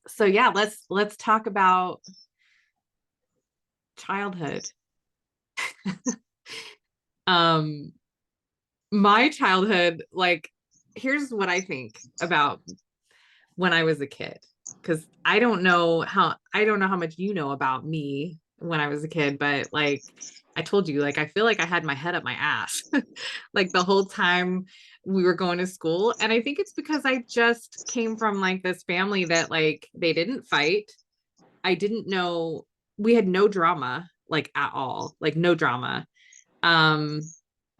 So yeah, let's talk about childhood. Um, my childhood, like, here's what I think about when I was a kid, because I don't know how much you know about me when I was a kid, but like I told you, like I feel like I had my head up my ass like the whole time we were going to school. And I think it's because I just came from like this family that like they didn't fight. I didn't know we had no drama like at all, like no drama. Um,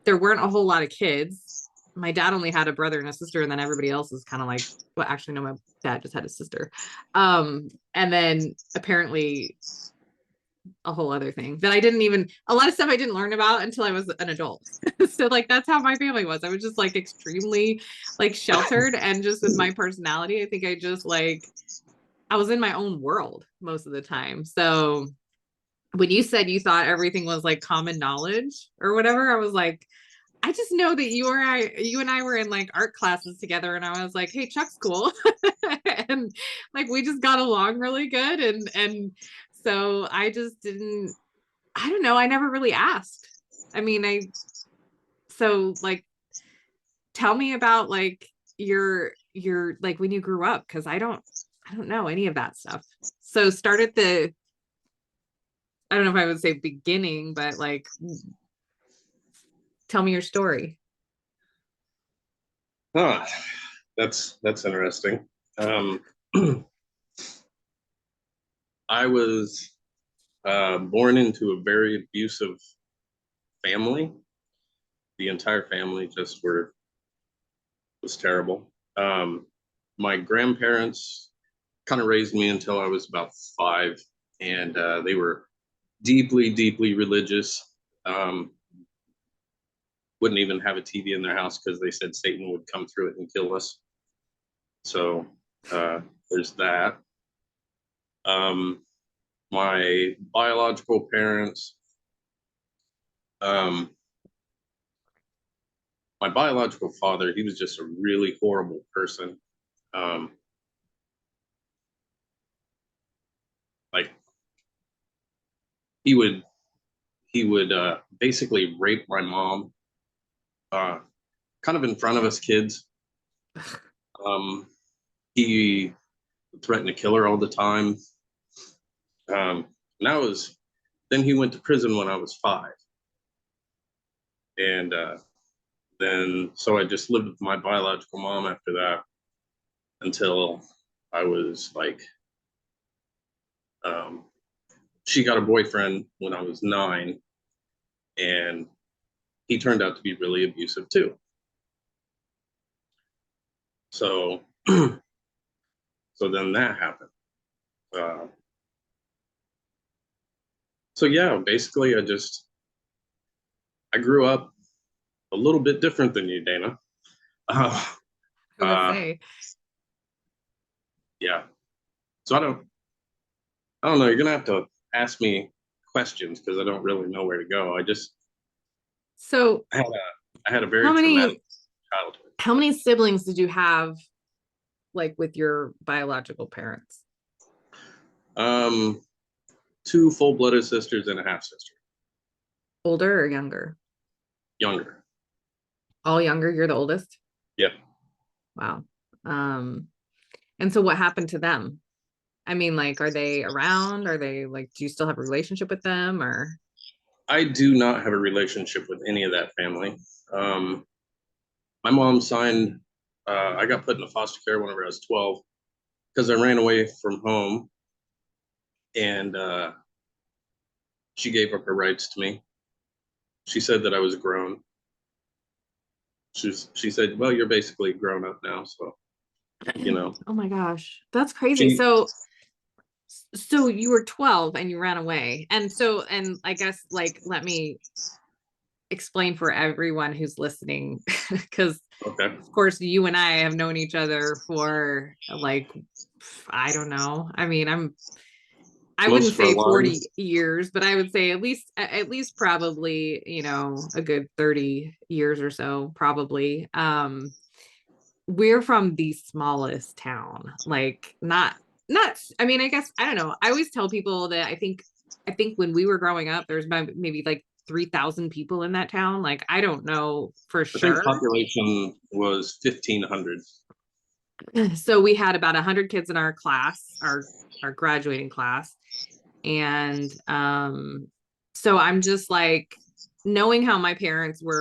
there weren't a whole lot of kids. My dad only had a brother and a sister, and then everybody else is kind of like, well, actually, no, my dad just had a sister. And then apparently a whole other thing that I didn't even, a lot of stuff I didn't learn about until I was an adult. So like that's how my family was. I was just like extremely like sheltered, and just with my personality, I think I just like I was in my own world most of the time. So when you said you thought everything was like common knowledge or whatever, I was like, I just know that you and I were in like art classes together, and I was like, hey, Chuck's cool. And like we just got along really good. And so I just didn't, I don't know, I never really asked. I mean, so like tell me about like your like when you grew up, because I don't know any of that stuff. So start at the, I don't know if I would say beginning, but like tell me your story. Huh, that's interesting. Um, I was born into a very abusive family. The entire family just were was terrible. My grandparents kind of raised me until I was about 5, and they were deeply, deeply religious. Um, wouldn't even have a TV in their house because they said Satan would come through it and kill us. So uh, there's that. Um, my biological parents, um, my biological father, he was just a really horrible person. Um, like he would he would basically rape my mom, uh, kind of in front of us kids. Um, he threatened to kill her all the time. And I was then he went to prison when I was 5, and then so I just lived with my biological mom after that until I was like um, she got a boyfriend when I was 9, and he turned out to be really abusive too. So, so then that happened. Uh, so yeah, basically, I grew up a little bit different than you, Dana. Uh, I would uh, say. yeah. So I don't know. You're gonna have to ask me questions because I don't really know where to go. So I had a how very traumatic many childhood. how many siblings did you have like with your biological parents? Um, 2 full-blooded sisters and a half sister, Older or younger? younger. All younger, you're the oldest? Yep. Wow. Um, and so what happened to them? I mean, like, are they around? Are they like, do you still have a relationship with them or? I do not have a relationship with any of that family. Um, my mom signed. I got put into foster care whenever I was 12 because I ran away from home, and she gave up her rights to me. She said that I was grown. She said, "Well, you're basically grown up now, so you know." Oh my gosh, that's crazy. She So you were 12 and you ran away. And so, and I guess like, let me explain for everyone who's listening, because okay, of course you and I have known each other for like, I don't know. I mean, I most wouldn't of our say lives. 40 years, but I would say at least probably, you know, a good 30 years or so, probably. We're from the smallest town, like not nuts. I mean, I guess I don't know. I always tell people that I think when we were growing up, there's maybe like 3,000 people in that town. Like I don't know for I think sure. population was 1,500. So we had about 100 kids in our class, our graduating class. And so I'm just like, knowing how my parents, I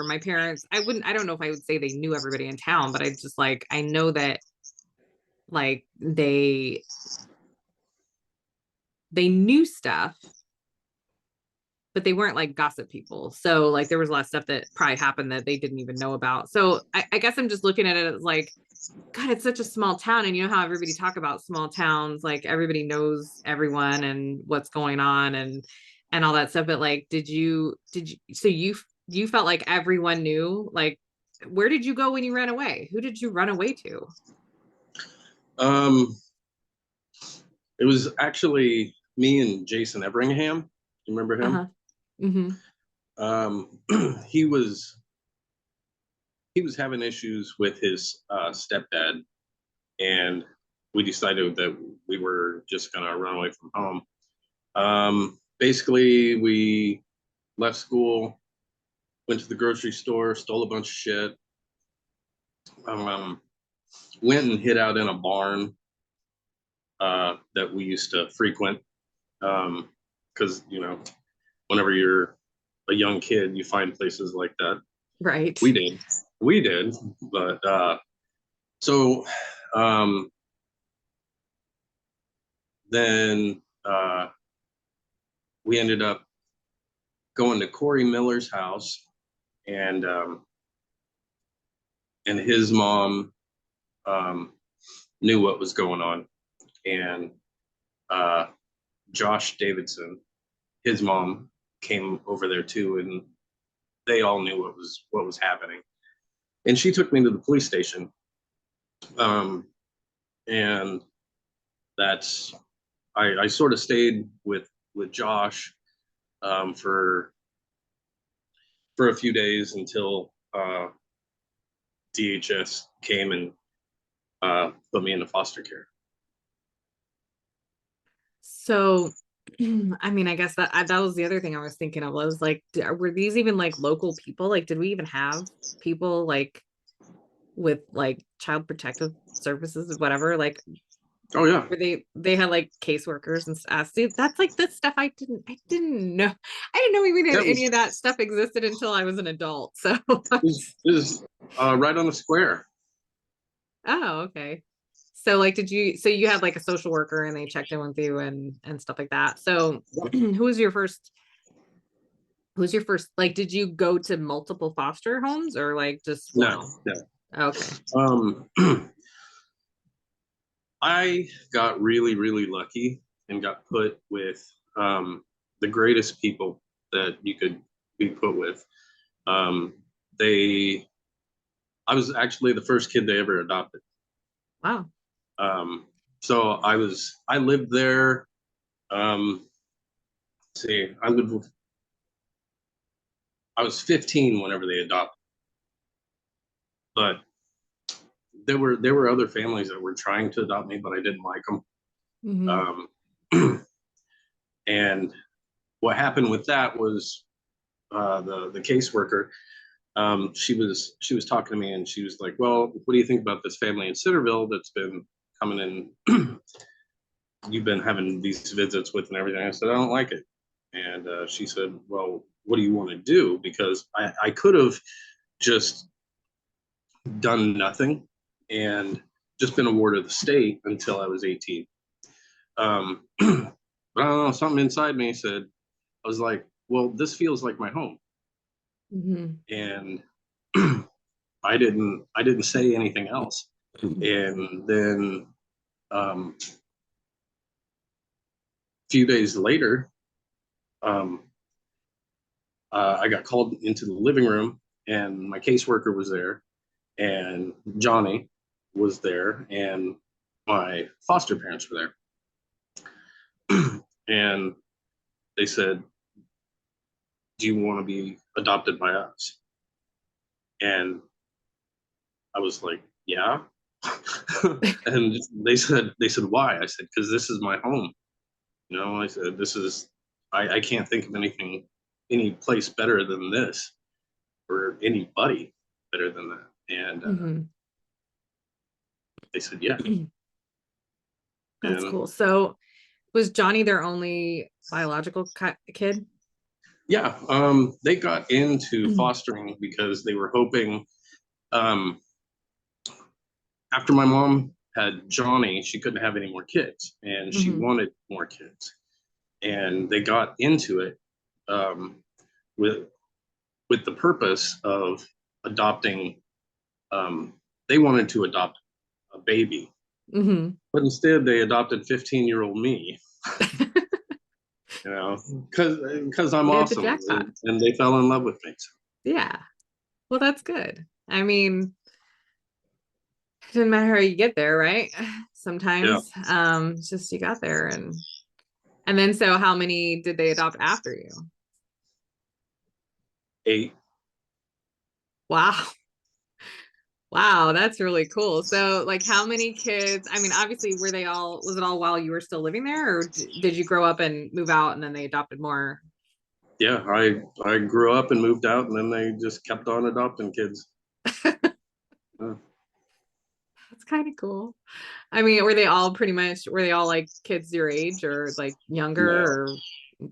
don't know if I would say they knew everybody in town, but I just like, I know that like they knew stuff, but they weren't like gossip people. So like there was a lot of stuff that probably happened that they didn't even know about. So I guess I'm just looking at it as like, God, it's such a small town. And you know how everybody talk about small towns, like everybody knows everyone and what's going on and all that stuff. But like, so you felt like everyone knew, like, where did you go when you ran away? Who did you run away to? Um, it was actually me and Jason Everingham. You remember him? Uh-huh. Mm-hmm. Um, he was he was having issues with his stepdad, and we decided that we were just gonna run away from home. Basically, we left school, went to the grocery store, stole a bunch of shit, um, went and hid out in a barn that we used to frequent. Because whenever you're a young kid, you find places like that. Right. We did, we did, but so um, then we ended up going to Corey Miller's house, and his mom um, knew what was going on, and uh, Josh Davidson, his mom, came over there too, and they all knew what was happening. And she took me to the police station, um, and that's I sort of stayed with Josh for a few days until DHS came and put me into foster care. So, I mean, I guess that was the other thing I was thinking of was like, were these even like local people? Like, did we even have people like with like child protective services or whatever? Like, Oh yeah, where they had like caseworkers and stuff. See, that's like the stuff I didn't know. I didn't know even that any was of that stuff existed until I was an adult. So, this is right on the square. oh, okay. So like, so you had like a social worker and they checked in with you and stuff like that. So, who was your first? Who's your first, like, did you go to multiple foster homes or like just No, one? no. Okay. Um, I got really, really lucky and got put with the greatest people that you could be put with. Um, they, I was actually the first kid they ever adopted. Wow. Um, so I lived there. See, I was 15 whenever they adopted, but there were other families that were trying to adopt me, but I didn't like them. Hmm. And what happened with that was the caseworker. She was talking to me, and she was like, "Well, what do you think about this family in Centerville that's been coming in? You've been having these visits with and everything." I said, "I don't like it." And she said, "Well, what do you want to do?" Because I could have just done nothing and just been a ward of the state until I was 18. But I don't know, something inside me said, I was like, well, this feels like my home. Hmm. And I didn't say anything else. And then a few days later, um, I got called into the living room, and my caseworker was there, and Johnny was there, and my foster parents were there. And they said, "Do you want to be adopted by us?" And I was like, "Yeah." And they said, why? I said, because this is my home. You know, I said, this is, I can't think of any place better than this, or anybody better than that. And Mhm. they said, yeah. That's And cool. So was Johnny their only biological kid? yeah, they got into fostering because they were hoping, um, after my mom had Johnny, she couldn't have any more kids, and she Hmm. wanted more kids. And they got into it, um, with the purpose of adopting. Um, they wanted to adopt a baby, Hmm. but instead they adopted 15-year-old me. You know, because I'm You hit the awesome, jackpot. and they fell in love with me. So, Yeah. Well, that's good. I mean, it doesn't matter how you get there, right? yeah, Sometimes, it's just you got there, and then so how many did they adopt after you? 8. Wow. Wow, that's really cool. So, like, how many kids? I mean, obviously, was it all while you were still living there, or did you grow up and move out and then they adopted more? Yeah, I grew up and moved out, and then they just kept on adopting kids. Uh, That's kind of cool. I mean, were they all like kids your age or like younger no, or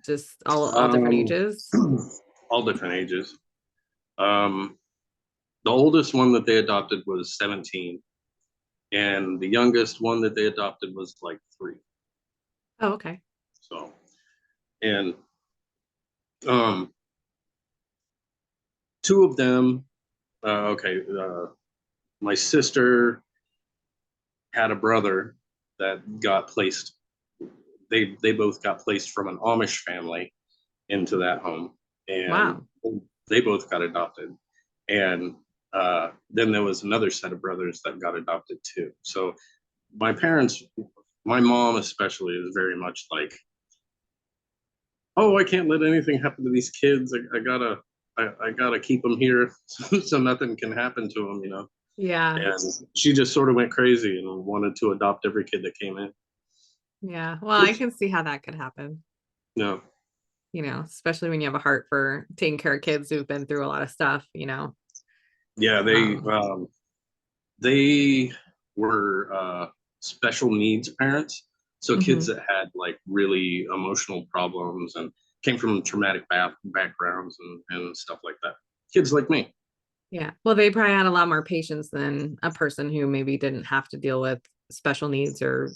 just all different ages? all different ages. Um, the oldest one that they adopted was 17, and the youngest one that they adopted was like 3. Oh, okay. So, and um, 2 of them, okay, my sister had a brother that got placed. They both got placed from an Amish family into that home, and Wow. they both got adopted. And then there was another set of brothers that got adopted too. So my parents, my mom especially, is very much like, oh, I can't let anything happen to these kids. I gotta keep them here so nothing can happen to them, you know. Yeah. And she just sort of went crazy and wanted to adopt every kid that came in. Yeah. Well, I Which, can see how that could happen, you know, especially when you have a heart for taking care of kids who've been through a lot of stuff. yeah, Um, they were special needs parents. So kids mhm. that had like really emotional problems and came from traumatic backgrounds and stuff like that. Kids like me. Yeah. Well, they probably had a lot more patience than a person who maybe didn't have to deal with special needs or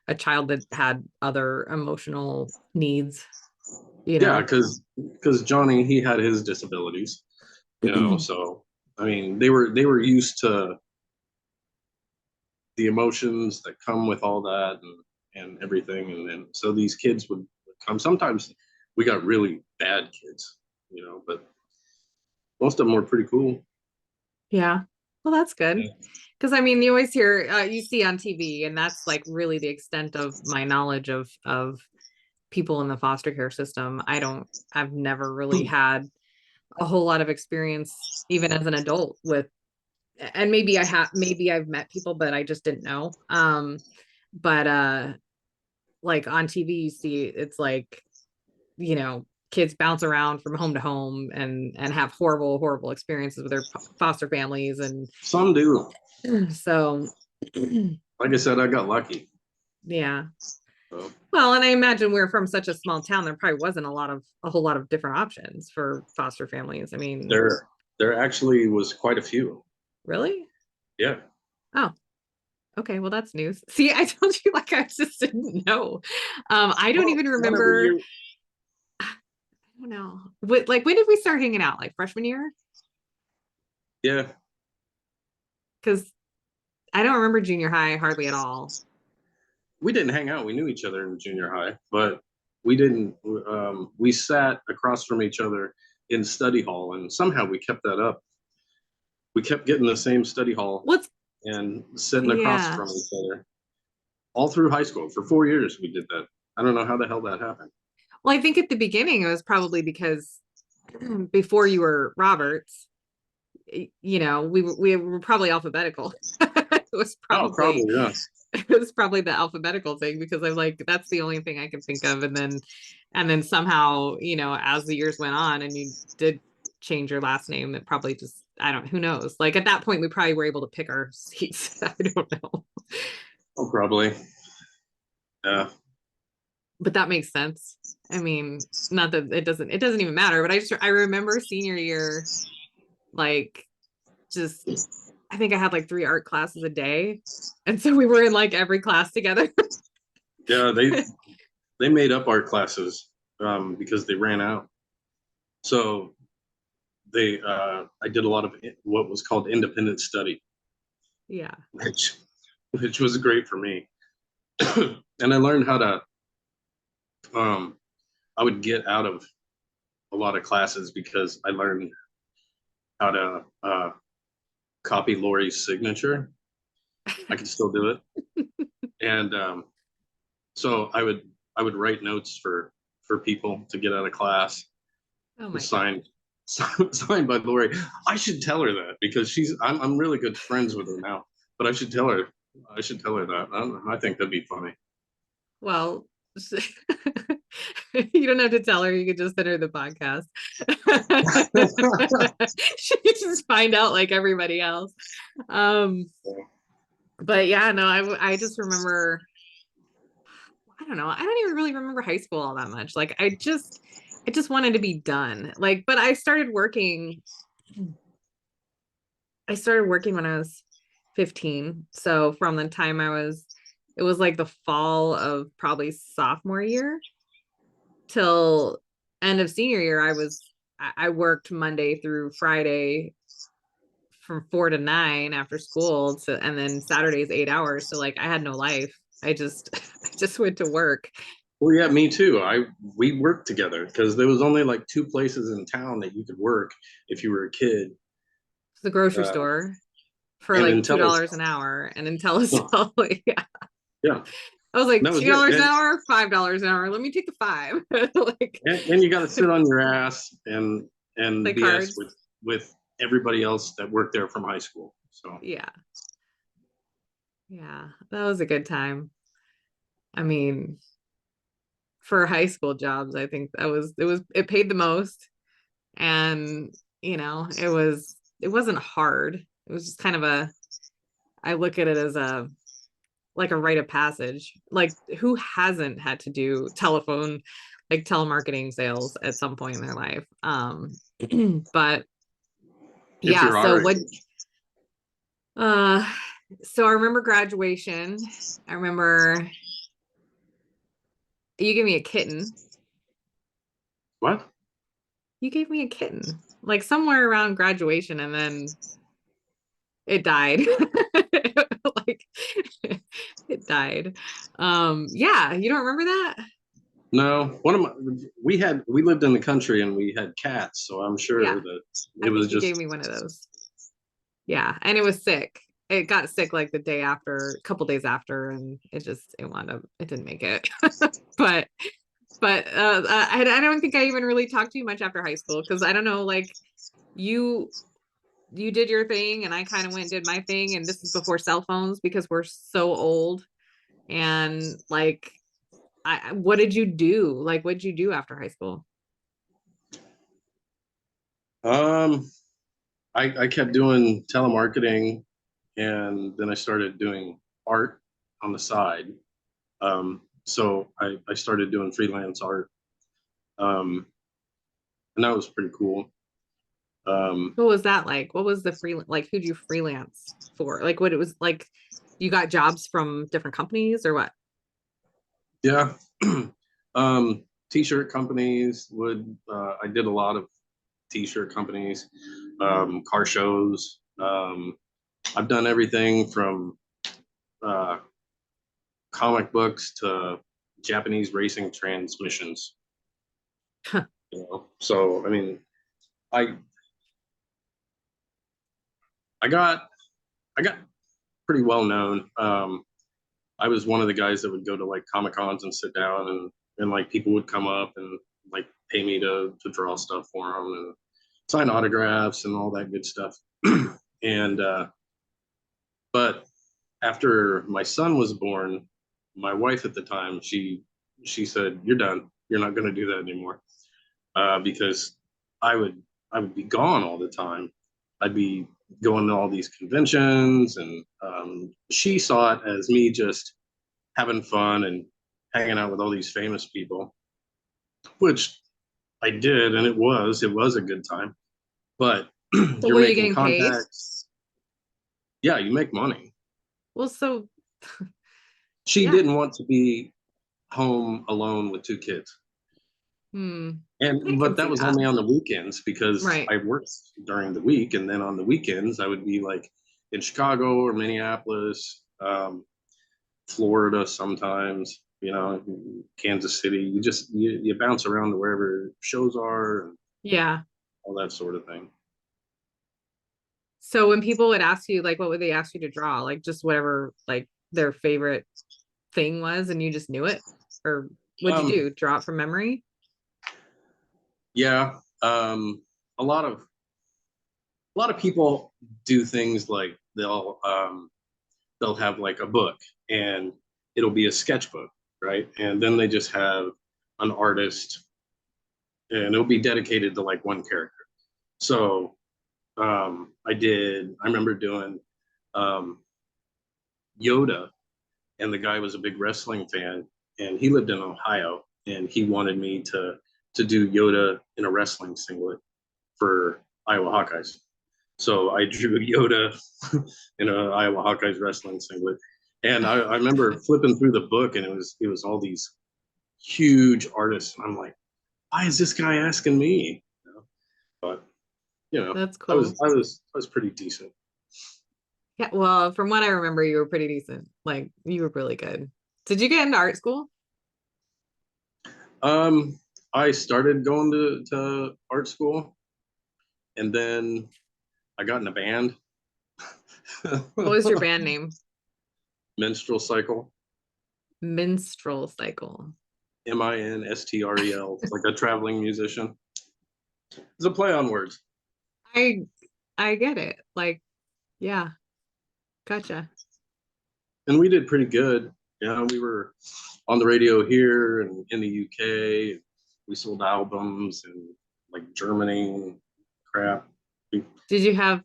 a child that had other emotional needs, you Yeah, know. because Johnny, he had his disabilities, you know. So I mean, they were used to the emotions that come with all that and everything, and then so these kids would come. Sometimes we got really bad kids, you know, but most of them were pretty cool. Yeah. Well, that's good. Yeah. Because I mean, you always hear, you see on TV, and that's like really the extent of my knowledge of people in the foster care system. I've never really had a whole lot of experience, even as an adult, with, and maybe I've met people, but I just didn't know. But like on TV, you see it's like, kids bounce around from home to home and have horrible experiences with their foster families, and Some do. so Like I said, I got lucky. yeah. So Well, and I imagine we're from such a small town, there probably wasn't a whole lot of different options for foster families. I mean, there actually was quite a few. really? Yeah. Oh, okay. Well, that's news. See, I told you, like, I just didn't know. I don't Well, even whenever remember. you, I don't know. Like, when did we start hanging out? Like freshman year? yeah, Because I don't remember junior high hardly at all. we didn't hang out. We knew each other in junior high, but we didn't. We sat across from each other in study hall, and somehow we kept that up. We kept getting the same study hall What's and sitting across Yeah. from each other all through high school. For 4 years, we did that. I don't know how the hell that happened. Well, I think at the beginning it was probably because before you were Roberts, we were probably alphabetical. was Oh, probably probably, yes. it was probably the alphabetical thing because I'm like, that's the only thing I can think of. And then somehow, as the years went on and you did change your last name, it probably just, I don't, who knows? Like at that point, we probably were able to pick our seats. I don't know. Oh, probably. Yeah. But that makes sense. I mean, not that it doesn't even matter, but I remember senior year, like just, I think I had like 3 art classes a day. And so we were in like every class together. Yeah, they made up art classes because they ran out. So I did a lot of what was called independent study, Yeah. which which was great for me. And I learned how to um I would get out of a lot of classes because I learned how to copy Lori's signature. I could still do it. And so I would write notes for people to get out of class Oh and my God. signed by Lori. I should tell her that because I'm really good friends with her now. But I should tell her that. I think that'd be funny. Well, you don't have to tell her. You could just send her the podcast. She could just find out like everybody else. Um, but yeah, no, I just remember, I don't know. I don't even really remember high school all that much. Like I just wanted to be done. Like, but I started working when I was 15. So from the time it was like the fall of probably sophomore year till end of senior year. I worked Monday through Friday from 4 to 9 after school and then Saturdays 8 hours. So like I had no life. I just went to work. Well, yeah, me too. We worked together because there was only like two places in town that you could work if you were a kid. The grocery Uh, store for and like IntelliSell. $2 an hour and IntelliSell. Yeah. Yeah, I was like that was two it. dollars an hour, $5 an hour. Let me take the five. Like And you got to sit on your ass and play BS cards. with everybody else that worked there from high school. So Yeah. Yeah. That was a good time. I mean, for high school jobs, I think it paid the most. And, it wasn't hard. It was just kind of I look at it as like a rite of passage. Like who hasn't had to do like telemarketing sales at some point in their life? But if yeah, you're so our what age, uh so I remember graduation. I remember you gave me a kitten. what? You gave me a kitten like somewhere around graduation and then it died. Like it died. Yeah, you don't remember that? No, we lived in the country and we had cats, so I'm sure Yeah, that I it was think you just gave me one of those. Yeah, and it was sick. It got sick like the day after, a couple days after, and it wound up it didn't make it. but I don't think I even really talked to you much after high school because I don't know, like you you did your thing and I kind of went and did my thing, and this is before cell phones because we're so old. And like, what did you do? Like, what did you do after high school? um I kept doing telemarketing and then I started doing art on the side. So I started doing freelance art. Um, and that was pretty cool. Um, What was that like? What was the like? Who'd you freelance for? Like, what it was like? You got jobs from different companies or what? yeah. T-shirt companies I did a lot of t-shirt companies, car shows. I've done everything from uh, comic books to Japanese racing transmissions. So I mean, I I got I got pretty well known. I was one of the guys that would go to like Comic Cons and sit down and like people would come up and like pay me to draw stuff for them and sign autographs and all that good stuff. And but after my son was born, my wife at the time, she said, "You're done. You're not going to do that anymore," because I would I would be gone all the time. I'd be going to all these conventions, and she saw it as me just having fun and hanging out with all these famous people, which I did, and it was a good time. But So you're were you making getting paid? contacts. Yeah, you make money. Well, so She yeah. didn't want to be home alone with two kids. I And can but that see was that. only on the weekends because Right. I worked during the week, and then on the weekends I would be like in Chicago or Minneapolis, Florida sometimes, Kansas City. You bounce around to wherever shows are and Yeah. all that sort of thing. So when people would ask you, like, what would they ask you to draw? Like just whatever like their favorite thing was and you just knew it? Or what'd you Um, do? Draw it from memory? yeah, a lot of people do things like they'll have like a book, and it'll be a sketchbook, right? And then they just have an artist, and it'll be dedicated to like one character. So I remember doing um, Yoda, and the guy was a big wrestling fan, and he lived in Ohio, and he wanted me to do Yoda in a wrestling singlet for Iowa Hawkeyes. So I drew Yoda in an Iowa Hawkeyes wrestling singlet. And I remember flipping through the book, and it was all these huge artists. And I'm like, why is this guy asking me? But That's I was cool. I was I was pretty decent. Yeah, well, from what I remember, you were pretty decent. Like you were really good. Did you get into art school? Um, I started going to art school, and then I got in a band. What was your band name? Minstrel Cycle, Minstrel Cycle. Minstrel. It's like a traveling musician. It's a play on words. I I get it. Like, yeah, gotcha. And we did pretty good. We were on the radio here and in the UK. We sold albums in like Germany and crap. Did you have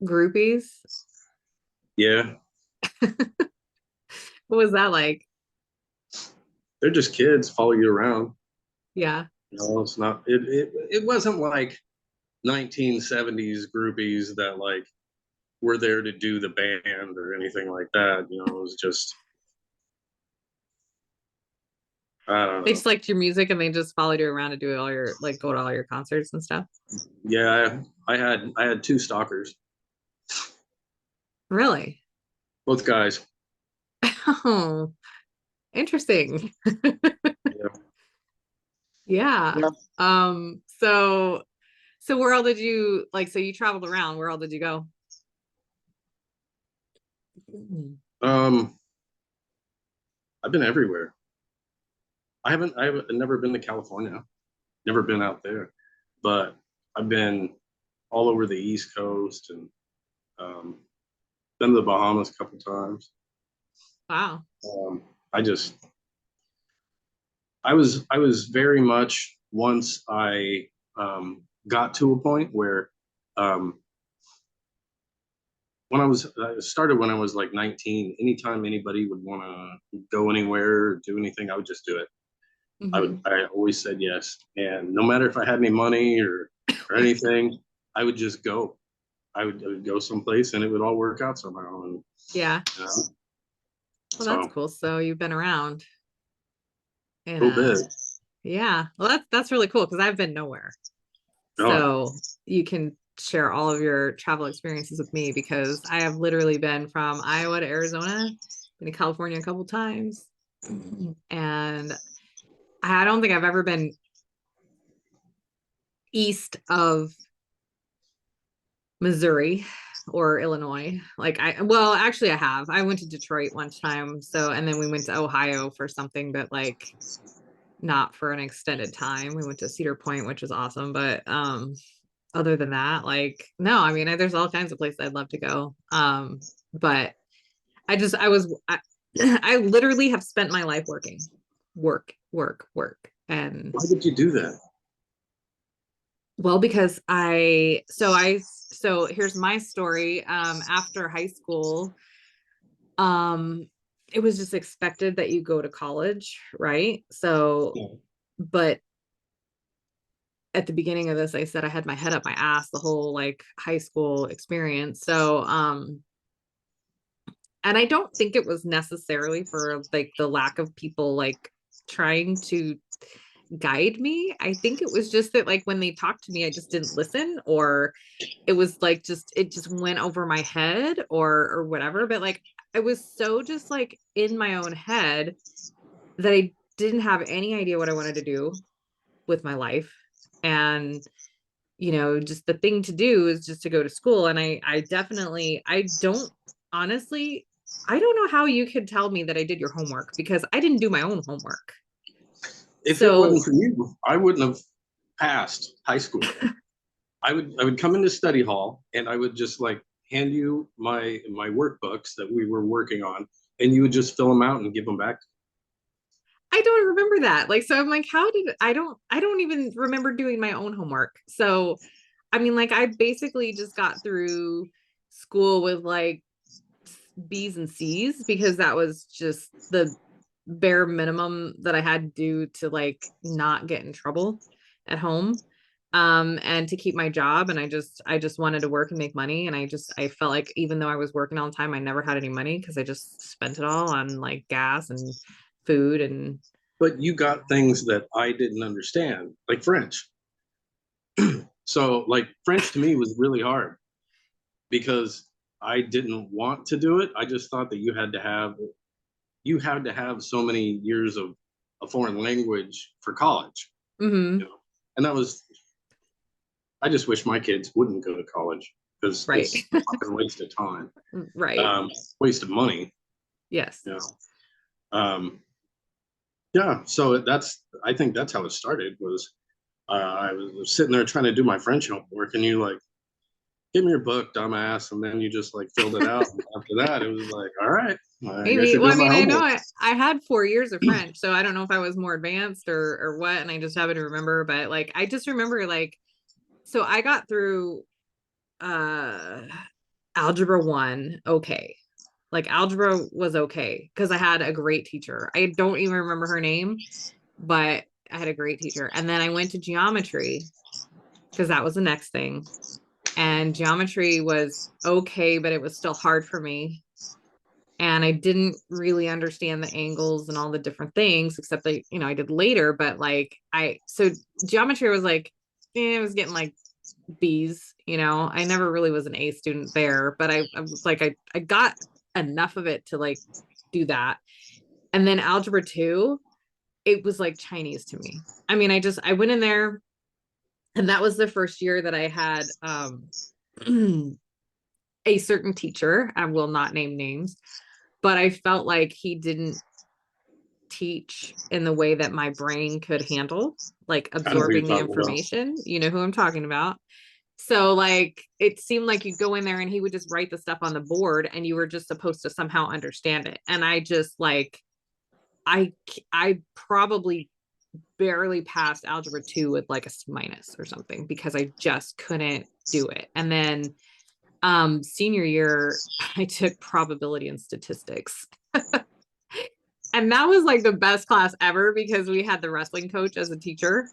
groupies? Yeah, What was that like? they're just kids follow you around. Yeah. It's not. It wasn't like 1970s groupies that like were there to do the band or anything like that. It was just I don't They know. just liked your music and they just followed you around to do all your like go to all your concerts and stuff. Yeah, I had two stalkers, Really? both guys. Oh, interesting. Yeah. Yeah. Yeah. So where all did you like so you traveled around, where all did you go? Um, I've been everywhere. I've never been to California, never been out there, but I've been all over the East Coast, and um, been to the Bahamas a couple times. Wow. Um, I just I was very much once I got to a point where um, when I started when I was like 19. Anytime anybody would want to go anywhere or do anything, I would just do it. Hmm. I always said yes, and no matter if I had any money or anything, I would just go. I would go someplace, and it would all work out somehow. And Yeah. you know, Well, so that's cool. So you've been around a and little bit. yeah. Well, that's really cool because I've been nowhere. Oh, So you can share all of your travel experiences with me because I have literally been from Iowa to Arizona, been to California a couple times, and I don't think I've ever been east of Missouri or Illinois. Like well, actually I have. I went to Detroit one time. So, and then we went to Ohio for something that like not for an extended time. We went to Cedar Point, which was awesome. But other than that, like, no, I mean, there's all kinds of places I'd love to go. But I literally have spent my life working, work. And Why did you do that? well, because so here's my story. After high school, um, it was just expected that you go to college, right? So, Yeah. but at the beginning of this, I said I had my head up my ass the whole like high school experience. So, and I don't think it was necessarily for like the lack of people like trying to guide me. I think it was just that like when they talked to me, I just didn't listen, or it was like just it just went over my head or whatever. But like I was so just like in my own head that I didn't have any idea what I wanted to do with my life. And just the thing to do is just to go to school. And I definitely, I don't honestly, I don't know how you could tell me that I did your homework because I didn't do my own homework. If it So wasn't for you, I wouldn't have passed high school. I would come into study hall and I would just like hand you my workbooks that we were working on, and you would just fill them out and give them back. I don't remember that. Like, so I'm like, how did I don't even remember doing my own homework. So, I mean, like, I basically just got through school with like B's and C's because that was just the bare minimum that I had to do to like not get in trouble at home. And to keep my job. And I just wanted to work and make money. And I felt like even though I was working all the time, I never had any money because I just spent it all on like gas and food and But you got things that I didn't understand, like French. So like French to me was really hard because I didn't want to do it. I just thought that you had to have so many years of a foreign language for college, mm-hmm, you know. And that was I just wish my kids wouldn't go to college because right. it's a fucking waste of time, Right. waste of money, Yes. you know. Yeah, so I think that's how it started was I was sitting there trying to do my French homework, and you like, give me your book, dumbass, and then you just like filled it out. And after that, it was like, all right, I guess Maybe. you're Well, I doing my mean, I know homework. I had 4 years of French, so I don't know if I was more advanced or what, and I just happen to remember, but like I just remember like so I got through uh algebra 1 okay. Like algebra was okay because I had a great teacher. I don't even remember her name, but I had a great teacher. And then I went to geometry because that was the next thing. And geometry was okay, but it was still hard for me. And I didn't really understand the angles and all the different things, except that, I did later, but like so geometry was like, it was getting like B's, I never really was an A student there, but I was like, I got enough of it to like do that. And then algebra 2, it was like Chinese to me. I mean, I went in there and that was the first year that I had a certain teacher. I will not name names, but I felt like he didn't teach in the way that my brain could handle, like I know who you're absorbing the talking about. information. You know who I'm talking about. So like it seemed like you'd go in there and he would just write the stuff on the board and you were just supposed to somehow understand it. And I just like I probably barely passed algebra 2 with like a C minus or something because I just couldn't do it. And then senior year I took probability and statistics. And that was like the best class ever because we had the wrestling coach as a teacher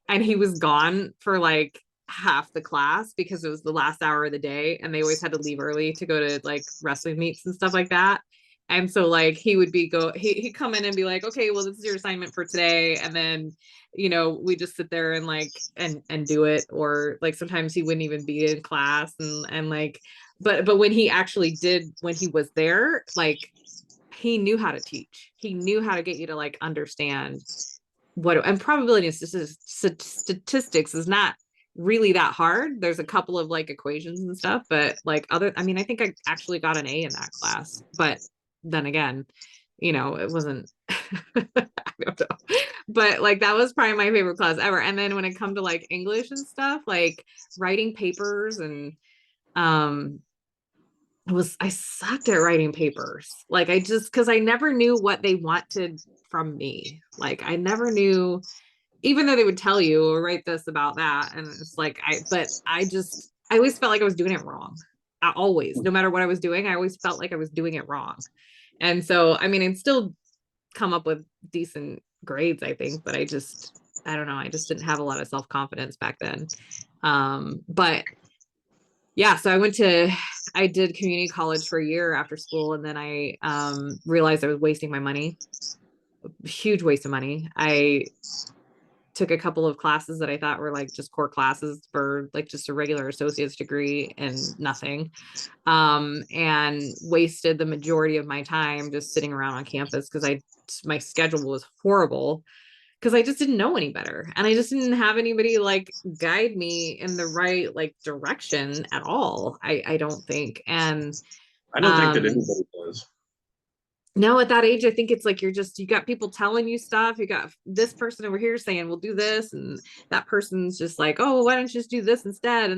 and he was gone for like half the class because it was the last hour of the day and they always had to leave early to go to like wrestling meets and stuff like that. And so like he would he'd come in and be like, okay, well, this is your assignment for today. And then, we just sit there and like and do it. Or like sometimes he wouldn't even be in class and like, but when he actually did, when he was there, like he knew how to teach. He knew how to get you to like understand and probability and statistics is not really that hard. There's a couple of like equations and stuff, but like I mean, I think I actually got an A in that class, but then again, it wasn't, I don't know, but like that was probably my favorite class ever. And then when it come to like English and stuff, like writing papers and, um, I sucked at writing papers. Like I just, cause I never knew what they wanted from me. Like I never knew, even though they would tell you or write this about that. And it's like, I always felt like I was doing it wrong. No matter what I was doing, I always felt like I was doing it wrong. And so, I mean, I'd still come up with decent grades, I think, but I don't know. I just didn't have a lot of self-confidence back then. But yeah, so I did community college for a year after school. And then I realized I was wasting my money, huge waste of money. I took a couple of classes that I thought were like just core classes for like just a regular associate's degree and nothing. And wasted the majority of my time just sitting around on campus because my schedule was horrible because I just didn't know any better. And I just didn't have anybody like guide me in the right like direction at all. I don't think. And I don't think that um anybody does. no, at that age, I think it's like you got people telling you stuff. You got this person over here saying, we'll do this. And that person's just like, oh, why don't you just do this instead?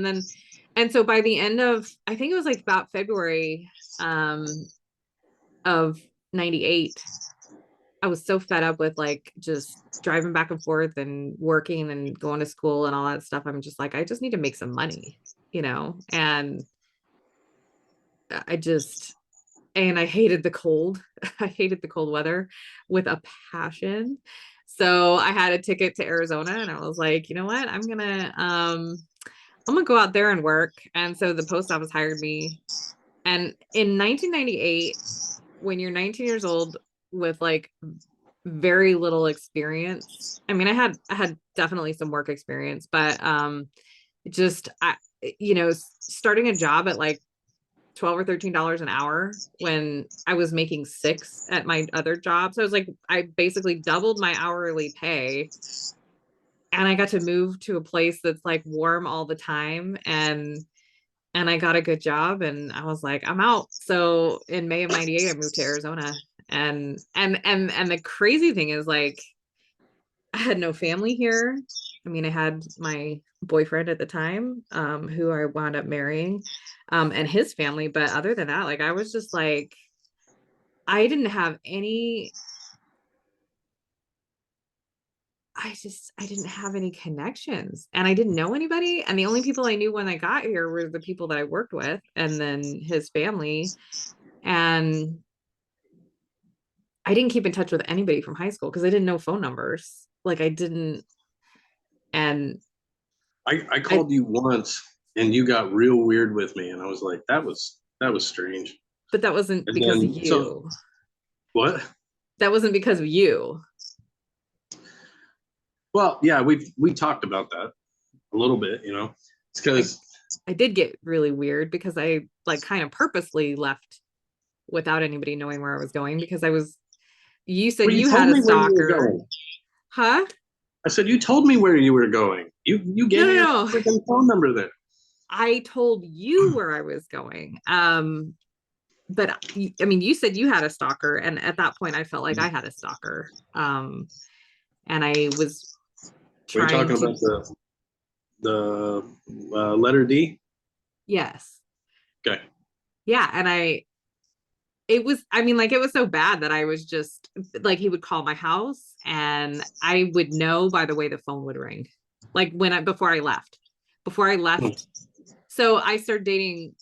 And so by the end of, I think it was like about February of 98, I was so fed up with like just driving back and forth and working and going to school and all that stuff. I'm just like, I just need to make some money, and I just, and I hated the cold. I hated the cold weather with a passion. So I had a ticket to Arizona and I was like, you know what? I'm gonna go out there and work. And so the post office hired me. And in 1998, when you're 19 years old with like very little experience, I mean, I had definitely some work experience, but just I, starting a job at like 12 or $13 an hour when I was making six at my other job. So I was like, I basically doubled my hourly pay and I got to move to a place that's like warm all the time. And I got a good job and I was like, I'm out. So in May of 98, I moved to Arizona. And the crazy thing is like, I had no family here. I mean, I had my boyfriend at the time, who I wound up marrying, and his family. But other than that, like I was just like, I didn't have any, I didn't have any connections and I didn't know anybody. And the only people I knew when I got here were the people that I worked with and then his family. And I didn't keep in touch with anybody from high school because I didn't know phone numbers. Like I didn't, and I I, called you once and you got real weird with me, and I was like, that was strange. but that wasn't And because of then so you. what? That wasn't because of you. Well, yeah, we talked about that a little bit. It's I because I did get really weird because I like kind of purposely left without anybody knowing where I was going because you said well, you you had told a me where you were stalker. going. Huh? I said you told me where you were going. You No, gave no, me your no. freaking phone number there. I told you where I was going. But I mean, you said you had a stalker, and at that point, I felt like I had a stalker. And I was Were you trying talking to, about the letter D? yes, Okay. yeah, and I mean, like it was so bad that I was just like he would call my house, and I would know by the way the phone would ring, like before I left. So I started dating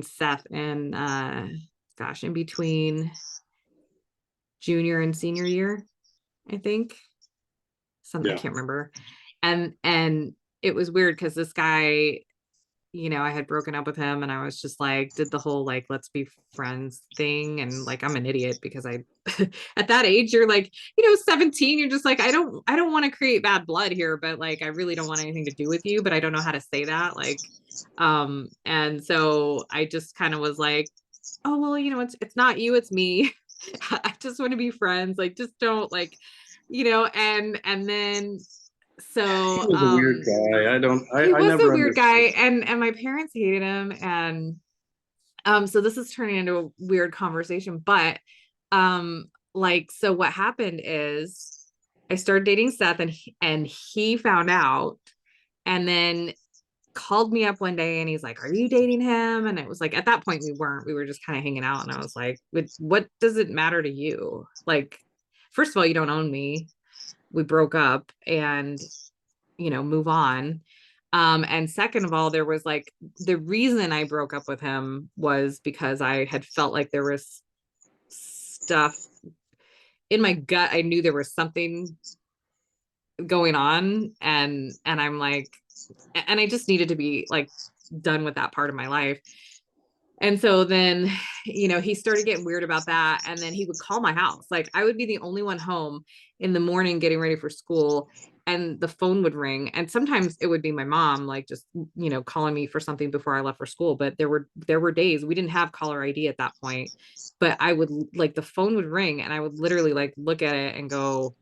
Seth and gosh, in between junior and senior year, I think. I Yeah. can't remember. And it was weird because this guy, I had broken up with him and I was just like, did the whole like, let's be friends thing. And like, I'm an idiot because at that age, you're like, 17, you're just like, I don't want to create bad blood here, but like, I really don't want anything to do with you, but I don't know how to say that. Like, and so I just kind of was like, oh, well, it's not you, it's me. I just want to be friends. Like, just don't like, and then He so was a weird guy. I don't. he I was a never weird guy understood. and my parents hated him and so this is turning into a weird conversation but like so what happened is I started dating Seth and he found out and then called me up one day and he's like, "Are you dating him?" And it was like, at that point we weren't, we were just kind of hanging out. And I was like, what does it matter to you? Like, first of all, you don't own me. We broke up, and move on. And second of all, there was like, the reason I broke up with him was because I had felt like there was stuff in my gut. I knew there was something going on, and I'm like, and I just needed to be like done with that part of my life. And so then, he started getting weird about that. And then he would call my house. Like, I would be the only one home in the morning getting ready for school, and the phone would ring. And sometimes it would be my mom, like, just, calling me for something before I left for school. But there were days we didn't have caller ID at that point. But I would, like, the phone would ring and I would literally like look at it and go,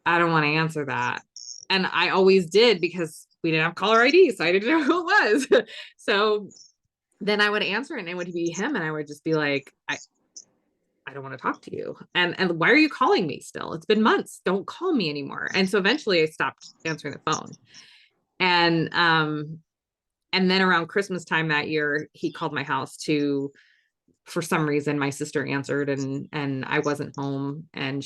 I don't want to answer that. And I always did, because we didn't have caller ID, so I didn't know who it was. So then I would answer it and it would be him, and I would just be like, I don't want to talk to you. And why are you calling me still? It's been months. Don't call me anymore. And so eventually I stopped answering the phone. And then around Christmas time that year, he called my house to, for some reason, my sister answered, and I wasn't home, and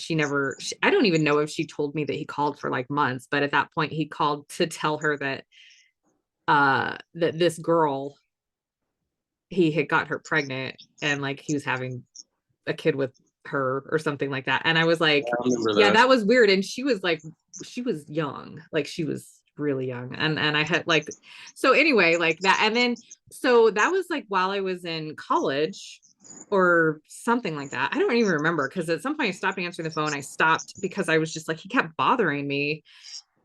I don't even know if she told me that he called for like months, but at that point he called to tell her that that this girl, he had got her pregnant, and like he was having a kid with her or something like that. And I was like, I remember yeah, that. that was weird. And she was like, she was young, like she was really young. And I had like, so anyway, like that. And then, so that was like while I was in college or something like that. I don't even remember, because at some point I stopped answering the phone. I stopped because I was just like, he kept bothering me.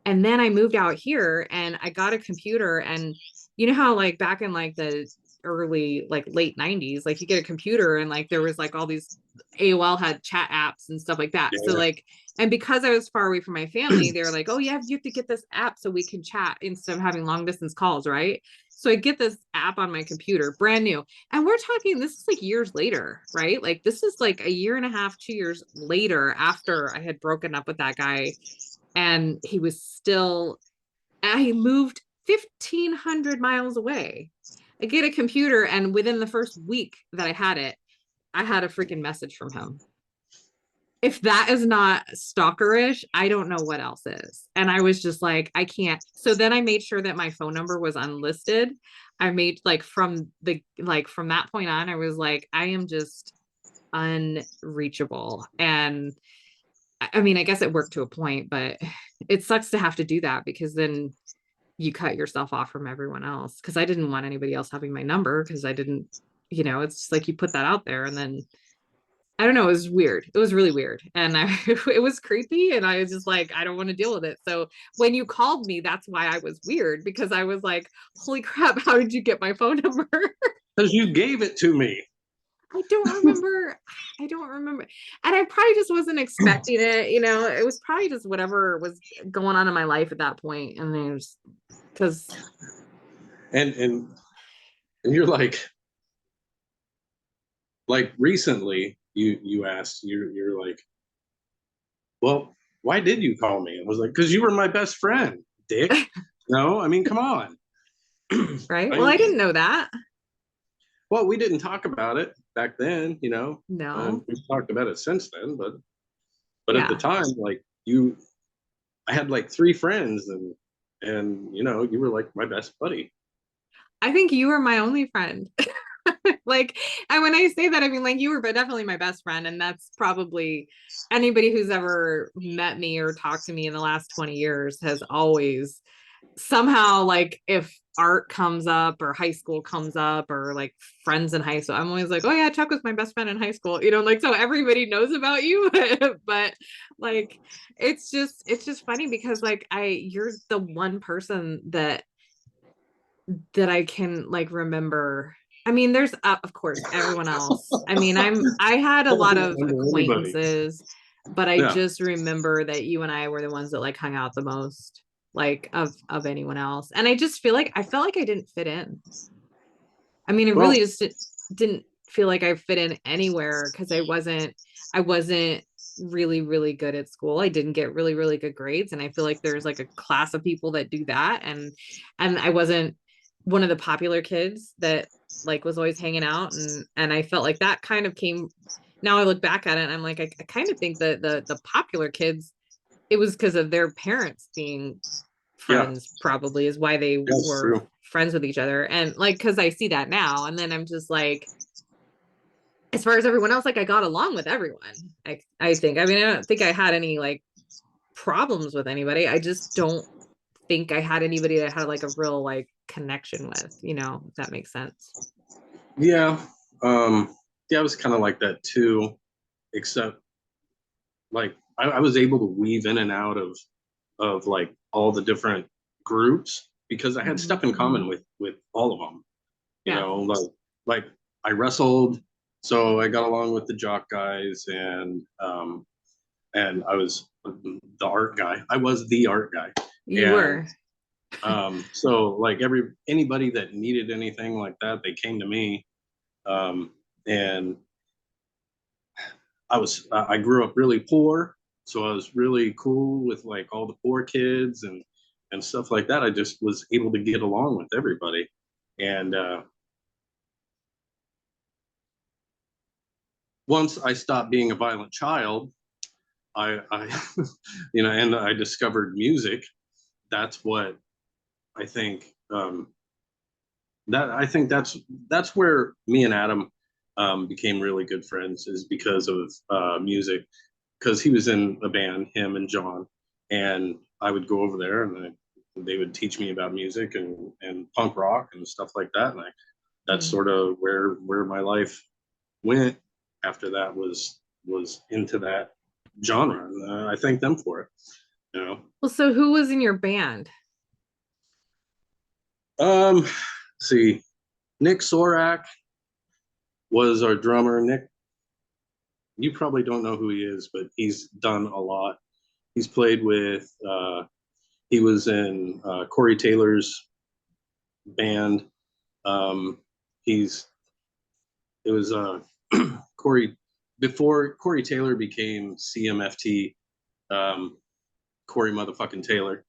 And then I moved out here and I got a computer, and you know how like back in like the early, like late 90s, like you get a computer and like there was like all these, AOL had chat apps and stuff like that. So Yeah. like, and because I was far away from my family, they were like, "Oh, you have to get this app so we can chat instead of having long distance calls," right? So I get this app on my computer, brand new. And we're talking, this is like years later, right? Like this is like a year and a half, 2 years later, after I had broken up with that guy. And he was still, I moved 1,500 miles away. I get a computer, and within the first week that I had it, I had a freaking message from him. If that is not stalkerish, I don't know what else is. And I was just like, I can't. So then I made sure that my phone number was unlisted. I made like from that point on, I was like, I am just unreachable. And I mean, I guess it worked to a point, but it sucks to have to do that, because then you cut yourself off from everyone else. Because I didn't want anybody else having my number, because I didn't, it's just like you put that out there, and then I don't know, it was weird. It was really weird. And it was creepy. And I was just like, I don't want to deal with it. So when you called me, that's why I was weird, because I was like, holy crap, how did you get my phone number? Because you gave it to me. I don't remember. I don't remember. And I probably just wasn't expecting it. It was probably just whatever was going on in my life at that point. And it was because, And you're like recently you asked, you're like, well, why did you call me? I was like, because you were my best friend, dick. No, I mean, come on. right. I Well, I mean, didn't know that. well, we didn't talk about it back then, No. we've talked about it since then, but at the Yeah. time, like I had like three friends, and you were like my best buddy. I think you were my only friend. Like, and when I say that, I mean, like, you were but definitely my best friend. And that's probably anybody who's ever met me or talked to me in the last 20 years has always somehow, like, if art comes up or high school comes up or like friends in high school, I'm always like, oh yeah, Chuck was my best friend in high school, like, so everybody knows about you. But like, it's just funny, because like you're the one person that I can like remember. I mean, there's of course everyone else. I mean, I had a lot of Anybody. acquaintances, but I Yeah. just remember that you and I were the ones that like hung out the most, like of anyone else. And I just I felt like I didn't fit in. I mean, it Well, really just didn't feel like I fit in anywhere, because I wasn't really, really good at school. I didn't get really, really good grades. And I feel like there's like a class of people that do that. And I wasn't one of the popular kids that like was always hanging out. And I felt like that kind of came, now I look back at it and I'm like, I kind of think that the popular kids, it was because of their parents being Yeah, friends, probably is why they that's were true. friends with each other. And like, cause I see that now. And then I'm just like, as far as everyone else, like I got along with everyone. I think. I mean, I don't think I had any like problems with anybody. I just don't think I had anybody that had like a real like connection with, if that makes sense. Yeah. Yeah, I was kind of like that too, except like I was able to weave in and out of like all the different groups because I had Mhm. stuff in common with all of them. You Yeah. know, like I wrestled, so I got along with the jock guys, and I was the art guy. I was the art guy, You and were. so like anybody that needed anything like that, they came to me. And I grew up really poor, so I was really cool with like all the poor kids and stuff like that. I just was able to get along with everybody, and once I stopped being a violent child, I and I discovered music. That's what I think. That I think that's where me and Adam became really good friends is because of music. Because he was in a band, him and John, and I would go over there and they would teach me about music and punk rock and stuff like that. And that's Hmm. sort of where my life went after that was into that genre, and I thank them for it. You know, Well, so who was in your band? see, Nick Sorak was our drummer. Nick, you probably don't know who he is, but he's done a lot. He's played with. He was in Corey Taylor's band. Um, he's it was Corey before Corey Taylor became CMFT. Um, Corey motherfucking Taylor.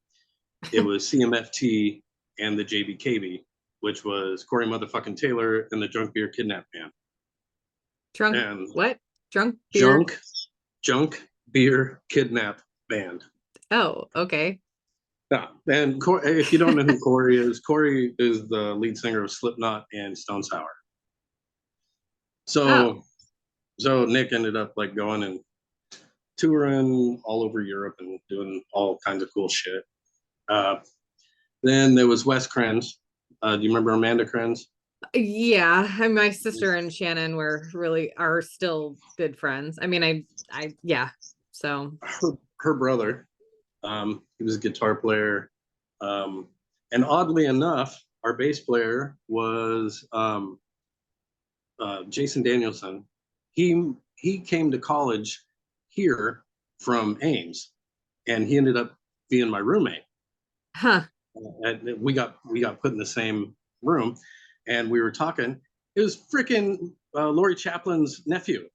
It was CMFT and the JBKB, which was Corey motherfucking Taylor and the Drunk Beer Kidnap Band. Drunk And what? Drunk beer? Junk Junk Beer Kidnap Band. Oh, okay. Yeah, and if you don't know who Corey is the lead singer of Slipknot and Stone Sour. Oh. So Nick ended up like going and touring all over Europe and doing all kinds of cool shit. Uh, then there was Wes Krenz. Do you remember Amanda Krenz? Yeah, and my sister and Shannon are still good friends. I mean, yeah. So, Her brother. He was a guitar player. Um, and oddly enough, our bass player was Jason Danielson. He came to college here from Ames, and he ended up being my roommate. huh. And we got put in the same room, and we were talking. It was freaking Lori Chaplin's nephew.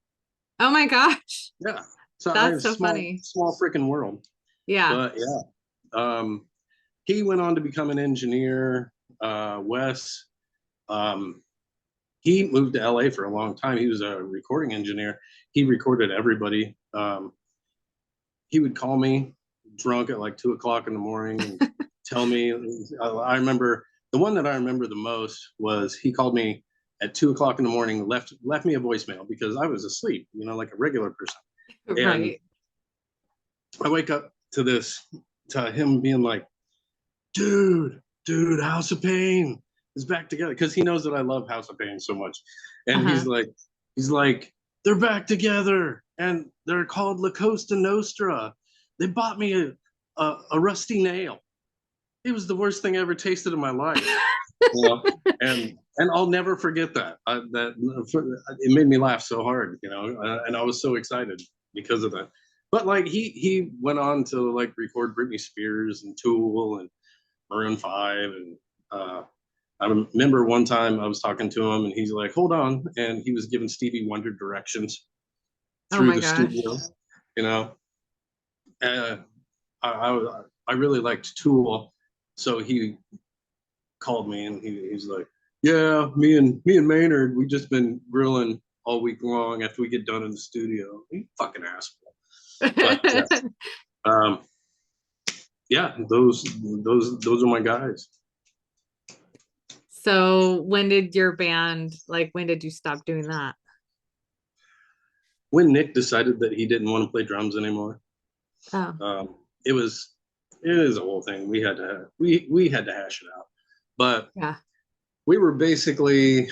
Oh my gosh. Yeah. So I That's have so small funny. small freaking world. Yeah. But yeah, he went on to become an engineer. Wes, um, he moved to LA for a long time. He was a recording engineer. He recorded everybody. He would call me drunk at like 2 o'clock in the morning and tell me. I remember the one that I remember the most was he called me at 2 o'clock in the morning, left me a voicemail because I was asleep, like a regular person. And Right. I wake up to him being like, dude, House of Pain is back together because he knows that I love House of Pain so much, and Uh-huh. he's like, they're back together, and they're called La Costa Nostra. They bought me a rusty nail. It was the worst thing I ever tasted in my life, and I'll never forget that. It made me laugh so hard, and I was so excited because of that. But like he went on to like record Britney Spears and Tool and Maroon Five, and I remember one time I was talking to him, and he's like, "Hold on," and he was giving Stevie Wonder directions Oh through my the studio, gosh. you know. Uh, I really liked Tool, so he called me and he's like, "Yeah, me and Maynard, we just been grilling all week long after we get done in the studio." You fucking asshole. But um, yeah, those are my guys. So when did your band, like, when did you stop doing that? When Nick decided that he didn't want to play drums anymore, Oh, um, it was it is a whole thing. We had to hash it out, but yeah. we were basically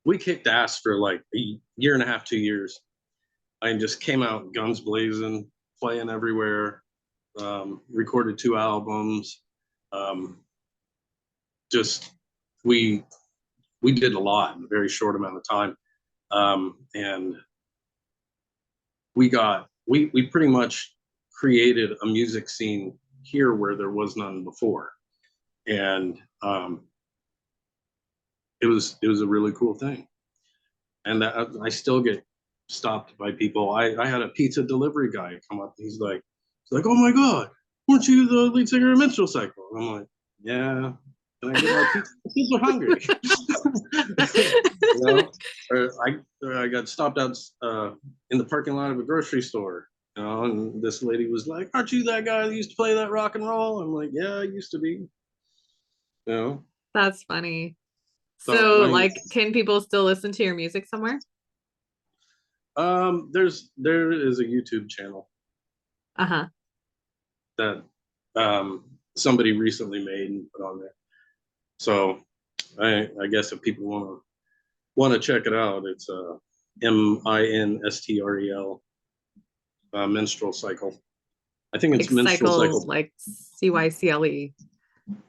we kicked ass for like a year and a half, 2 years. I just came out guns blazing, playing everywhere, recorded 2 albums. Um, just we we did a lot in a very short amount of time, and we pretty much created a music scene here where there was none before, and it was a really cool thing. And I still get stopped by people. I had a pizza delivery guy come up. He's like, "Oh my god, weren't you the lead singer of Minstrel Cycle?" And I'm like, "Yeah." Can I get my pizza? People are hungry. You know, I got stopped out in the parking lot of a grocery store. You know, and this lady was like, "Aren't you that guy that used to play that rock and roll?" I'm like, "Yeah, I used to be." You know, That's funny. so So, I mean, like, can people still listen to your music somewhere? there is a YouTube channel Uh-huh. that somebody recently made and put on there. So I guess if people want to check it out, it's Minstrel Minstrel Cycle. I think Like it's Minstrel cycle, Cycle. like CYCLE.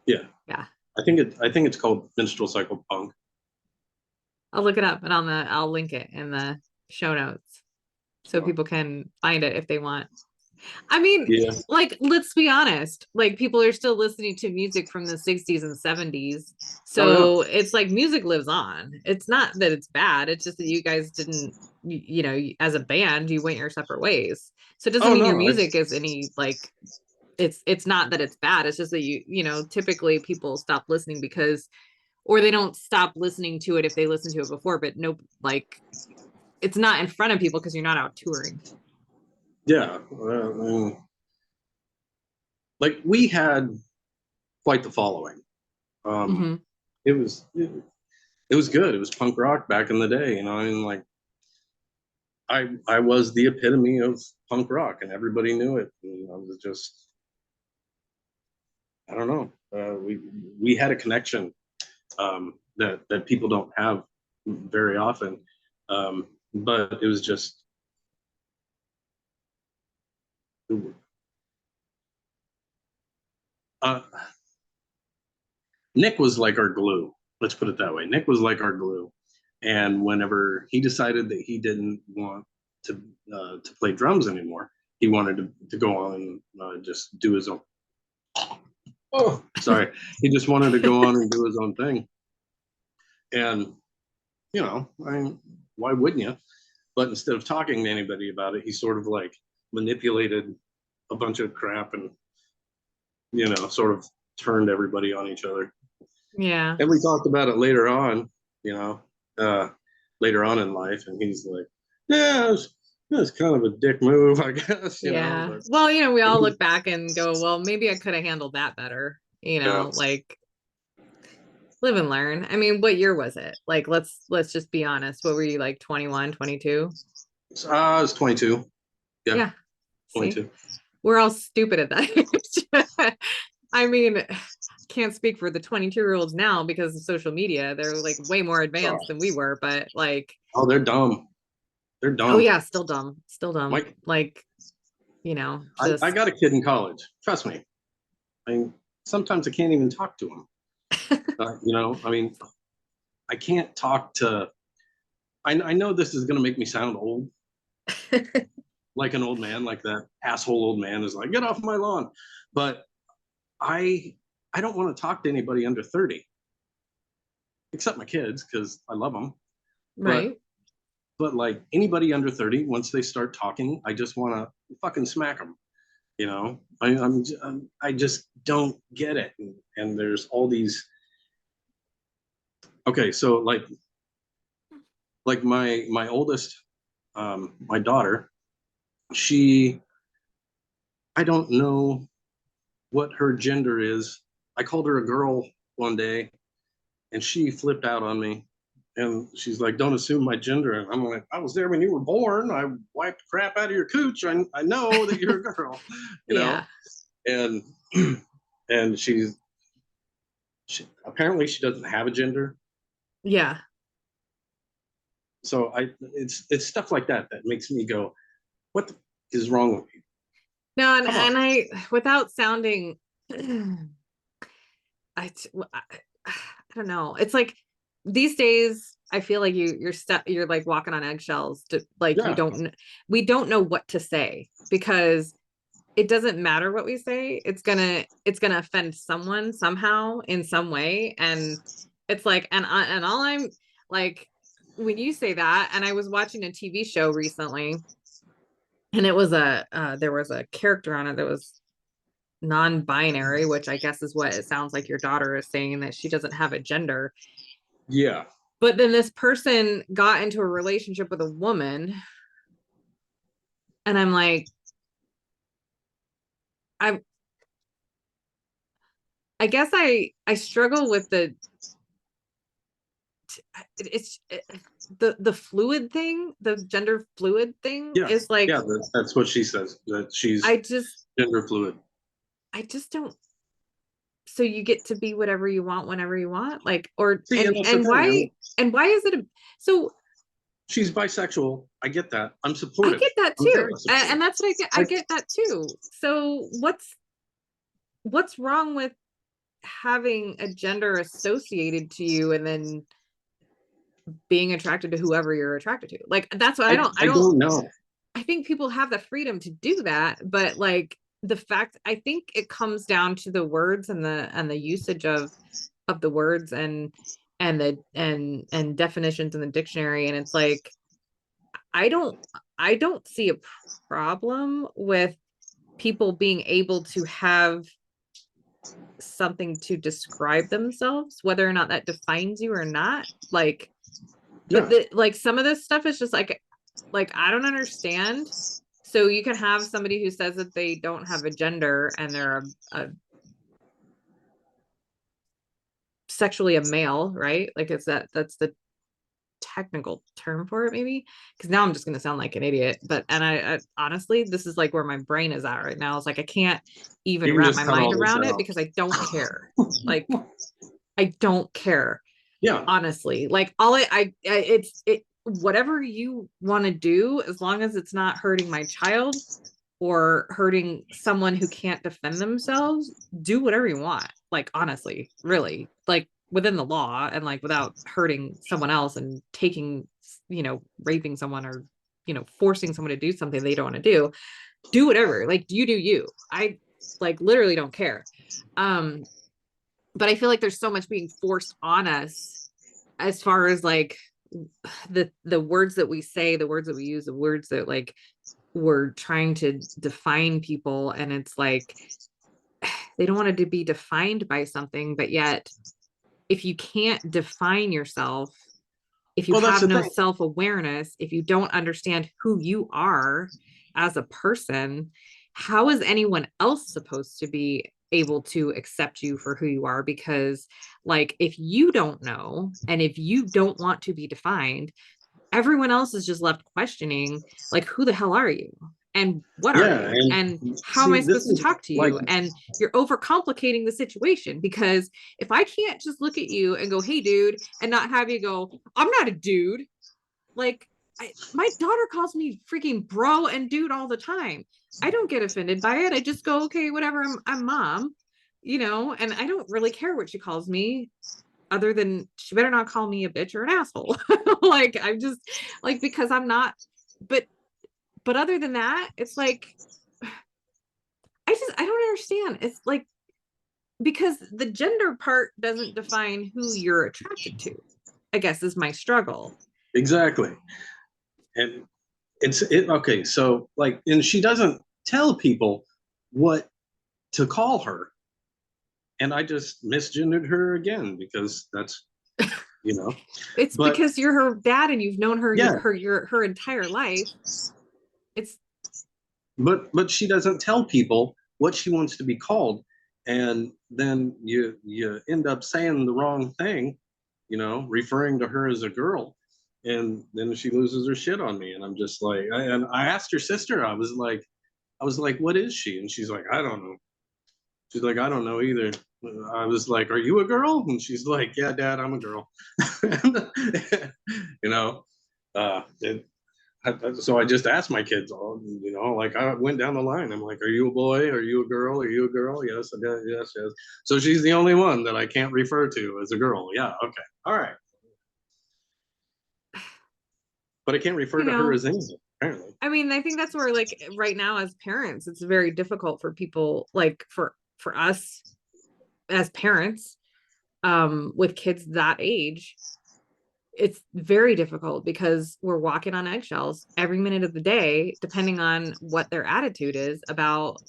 Yeah, Yeah. I think it's called Minstrel Cycle Punk. I'll look it up and I'll link it in the show notes so So people can find it if they want. I mean, yeah. like, let's be honest, like, people are still listening to music from the 60s and 70s. Oh yeah. So it's like music lives on. It's not that it's bad. It's just that you guys didn't, as a band, you went your separate ways. So it doesn't Oh mean your no. music is any like it's not that it's bad. It's just that typically people stop listening because or they don't stop listening to it if they listened to it before, but no, like it's not in front of people because you're not out touring. Yeah. Like we had quite the following. Um, Mm-hmm. it was good. It was punk rock back in the day. You know, I mean, like I was the epitome of punk rock, and everybody knew it. And I was just I don't know. We had a connection that people don't have very often, but it was just uh, Nick was like our glue. Let's put it that way. Nick was like our glue, and whenever he decided that he didn't want to play drums anymore, he wanted to go on and just do his own. Oh, sorry. He just wanted to go on and do his own thing, and I mean, why wouldn't you? But instead of talking to anybody about it, he sort of like manipulated a bunch of crap and sort of turned everybody on each other. Yeah. And we talked about it you know, uh, later on in life, and he's like, "Yeah, that's kind of a dick move, I guess," Yeah. But Well, we all look back and go, well, maybe I could have handled that better, yeah, like live and learn. I mean, what year was it? Like, let's just be honest. What were you, like, 21, 22? I was 22. Yeah, Yeah. See, 22. we're all stupid at that age. I mean, can't speak for the 22-year-olds now because of social media. They're like way more Oh, advanced than we were, but like, oh, they're dumb. They're oh dumb. yeah, still dumb, still dumb. Mike, Like, I just got a kid in college. Trust me. I mean, sometimes I can't even talk to him. I mean, I can't talk to. I know this is going to make me sound old, like an old man, like that asshole old man is like, "Get off my lawn." But I I don't want to talk to anybody under 30, except my kids because I love them. But right. but like anybody under 30, once they start talking, I just want to fucking smack them. You know, I just don't get it. And there's all these. Okay, so like my oldest, my daughter, she, I don't know what her gender is. I called her a girl one day, and she flipped out on me. And she's like, "Don't assume my gender." And I'm like, "I was there when you were born. I wiped the crap out of your cooch. I know that you're a girl, you know." Yeah. And and she apparently she doesn't have a gender. Yeah. So it's stuff like that that makes me go, "What the is wrong with you? No, and Come on." and I, without sounding, I don't know. It's like these days I feel like you're like walking on eggshells to like Yeah, we don't know what to say because it doesn't matter what we say. It's gonna offend someone somehow in some way. And it's like, and all I'm like, when you say that, and I was watching a TV show recently, and it was there was a character on it that was non-binary, which I guess is what it sounds like your daughter is saying, that she doesn't have a gender. yeah. But then this person got into a relationship with a woman, and I'm like, I I guess I struggle with it's the fluid thing, the gender fluid thing Yeah, is like, yeah, that's what she says, that I she's just gender fluid. I just don't. So you get to be whatever you want whenever you want, like, or See, and that's the and thing. I why, mean, and why is it so she's bisexual. I get that. I'm I supportive. get that I'm very too. supportive. And that's what I Like, get that too. So what's wrong with having a gender associated to you and then being attracted to whoever you're attracted to? Like, that's what I I don't don't know. I think people have the freedom to do that, but like the fact, I think it comes down to the words and the usage of the words and definitions in the dictionary. And it's like, I don't I don't see a problem with people being able to have something to describe themselves, whether or not that defines you or not. Like, but Yeah, like some of this stuff is just like I don't understand. So you can have somebody who says that they don't have a gender and they're a sexually a male, right? Like, it's that's the technical term for it, maybe. Because now I'm just going to sound like an idiot. But and I honestly, this is like where my brain is at right now. It's like I can't you even can wrap just my cut mind all this around it out. because I don't care. Like, I don't care, Yeah, honestly. Like, all it's whatever you want to do, as long as it's not hurting my child or hurting someone who can't defend themselves, do whatever you want. Like, honestly, really, like within the law and like without hurting someone else and taking, raping someone or, forcing someone to do something they don't want to do whatever. Like, you do you. I like literally don't care. Um, but I feel like there's so much being forced on us as far as like the words that we say, the words that we use, the words that like we're trying to define people. And it's like they don't want it to be defined by something, but yet if you can't define yourself, if you well, that's have the no thing. self-awareness, if you don't understand who you are as a person, how is anyone else supposed to be able to accept you for who you are? Because like, if you don't know and if you don't want to be defined, everyone else is just left questioning, like, who the hell are you? And what are Yeah, you? And and how am see, I this supposed to is talk to like, you? And you're overcomplicating the situation, because if I can't just look at you and go, hey, dude, and not have you go, I'm not a dude. Like, my daughter calls me freaking bro and dude all the time. I don't get offended by it. I just go, okay, whatever. I'm mom, and I don't really care what she calls me, other than she better not call me a bitch or an asshole. Like, I'm just like, because I'm not, but other than that, it's like, I don't understand. It's like, because the gender part doesn't define who you're attracted to, I guess, is my struggle. exactly. And okay, so like, and she doesn't tell people what to call her. And I just misgendered her again because that's, you know, It's but because you're her dad and you've known her yeah, her entire life. It's but she doesn't tell people what she wants to be called. And then you end up saying the wrong thing, referring to her as a girl. And then she loses her shit on me. And I'm just like, and I asked her sister, I was like, what is she? And she's like, I don't know. She's like, I don't know either. I was like, are you a girl? And she's like, yeah, dad, I'm a girl. you know, and so I just asked my kids all, like I went down the line. I'm like, are you a boy? Are you a girl? Are you a girl? Yes, yes, yes. So she's the only one that I can't refer to as a girl. Yeah, okay. All right. But I can't refer you to her know as anything, apparently. I mean, I think that's where, like, right now as parents, it's very difficult for people, like for us as parents, with kids that age. It's very difficult because we're walking on eggshells every minute of the day, depending on what their attitude is about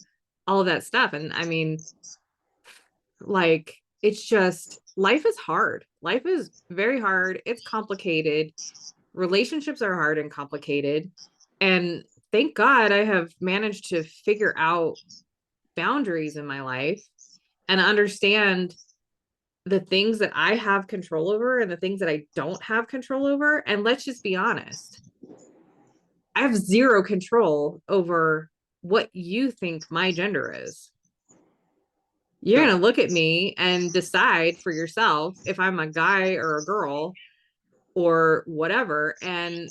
all of that stuff. And I mean, like, it's just, life is hard. Life is very hard. It's complicated. Relationships are hard and complicated. And thank God I have managed to figure out boundaries in my life and understand the things that I have control over and the things that I don't have control over. And let's just be honest, I have zero control over what you think my gender is. You're Yeah. going to look at me and decide for yourself if I'm a guy or a girl or whatever. And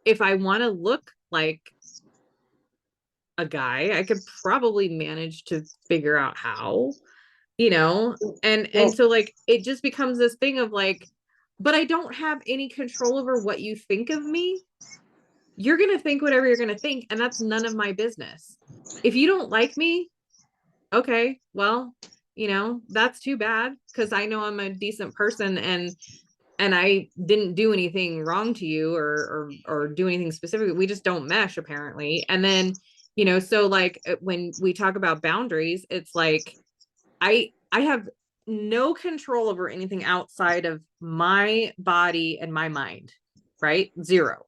if I want to look like a guy, I could probably manage to figure out how, you know, and Well, so, like, it just becomes this thing of like, but I don't have any control over what you think of me. You're going to think whatever you're going to think, and that's none of my business. If you don't like me, okay, well, that's too bad, because I know I'm a decent person, and I didn't do anything wrong to you or do anything specific. We just don't mesh, apparently. And then, so, like, when we talk about boundaries, it's like I have no control over anything outside of my body and my mind, right? Zero.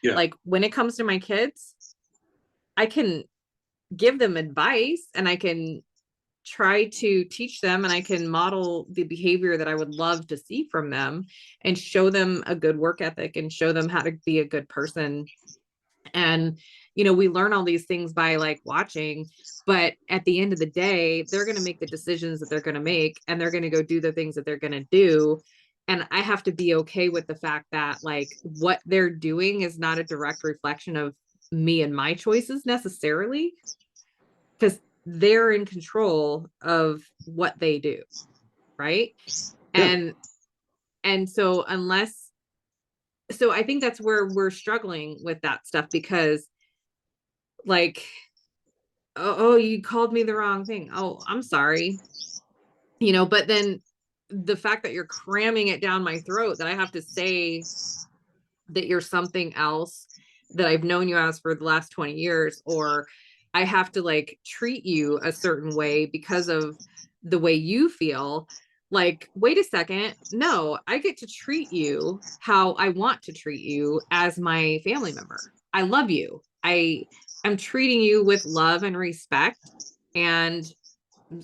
yeah. Like, when it comes to my kids, I can give them advice and I can try to teach them and I can model the behavior that I would love to see from them and show them a good work ethic and show them how to be a good person. And we learn all these things by, like, watching, but at the end of the day, they're going to make the decisions that they're going to make, and they're going to go do the things that they're going to do. And I have to be okay with the fact that, like, what they're doing is not a direct reflection of me and my choices necessarily, because they're in control of what they do, right? Yeah. And so, I think that's where we're struggling with that stuff, because, like, oh, you called me the wrong thing. Oh, I'm sorry. But then the fact that you're cramming it down my throat, that I have to say that you're something else that I've known you as for the last 20 years, or I have to, like, treat you a certain way because of the way you feel. Like, wait a second. No, I get to treat you how I want to treat you as my family member. I love you. I'm treating you with love and respect. And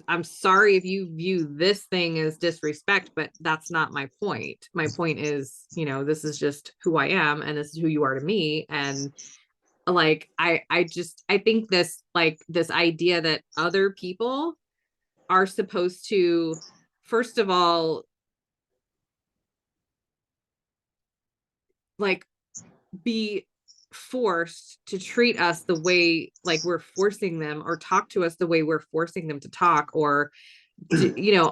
I'm sorry if you view this thing as disrespect, but that's not my point. My point is, this is just who I am, and this is who you are to me. And, like, I think this, like, this idea that other people are supposed to, first of all, like, be forced to treat us the way, like, we're forcing them, or talk to us the way we're forcing them to talk, or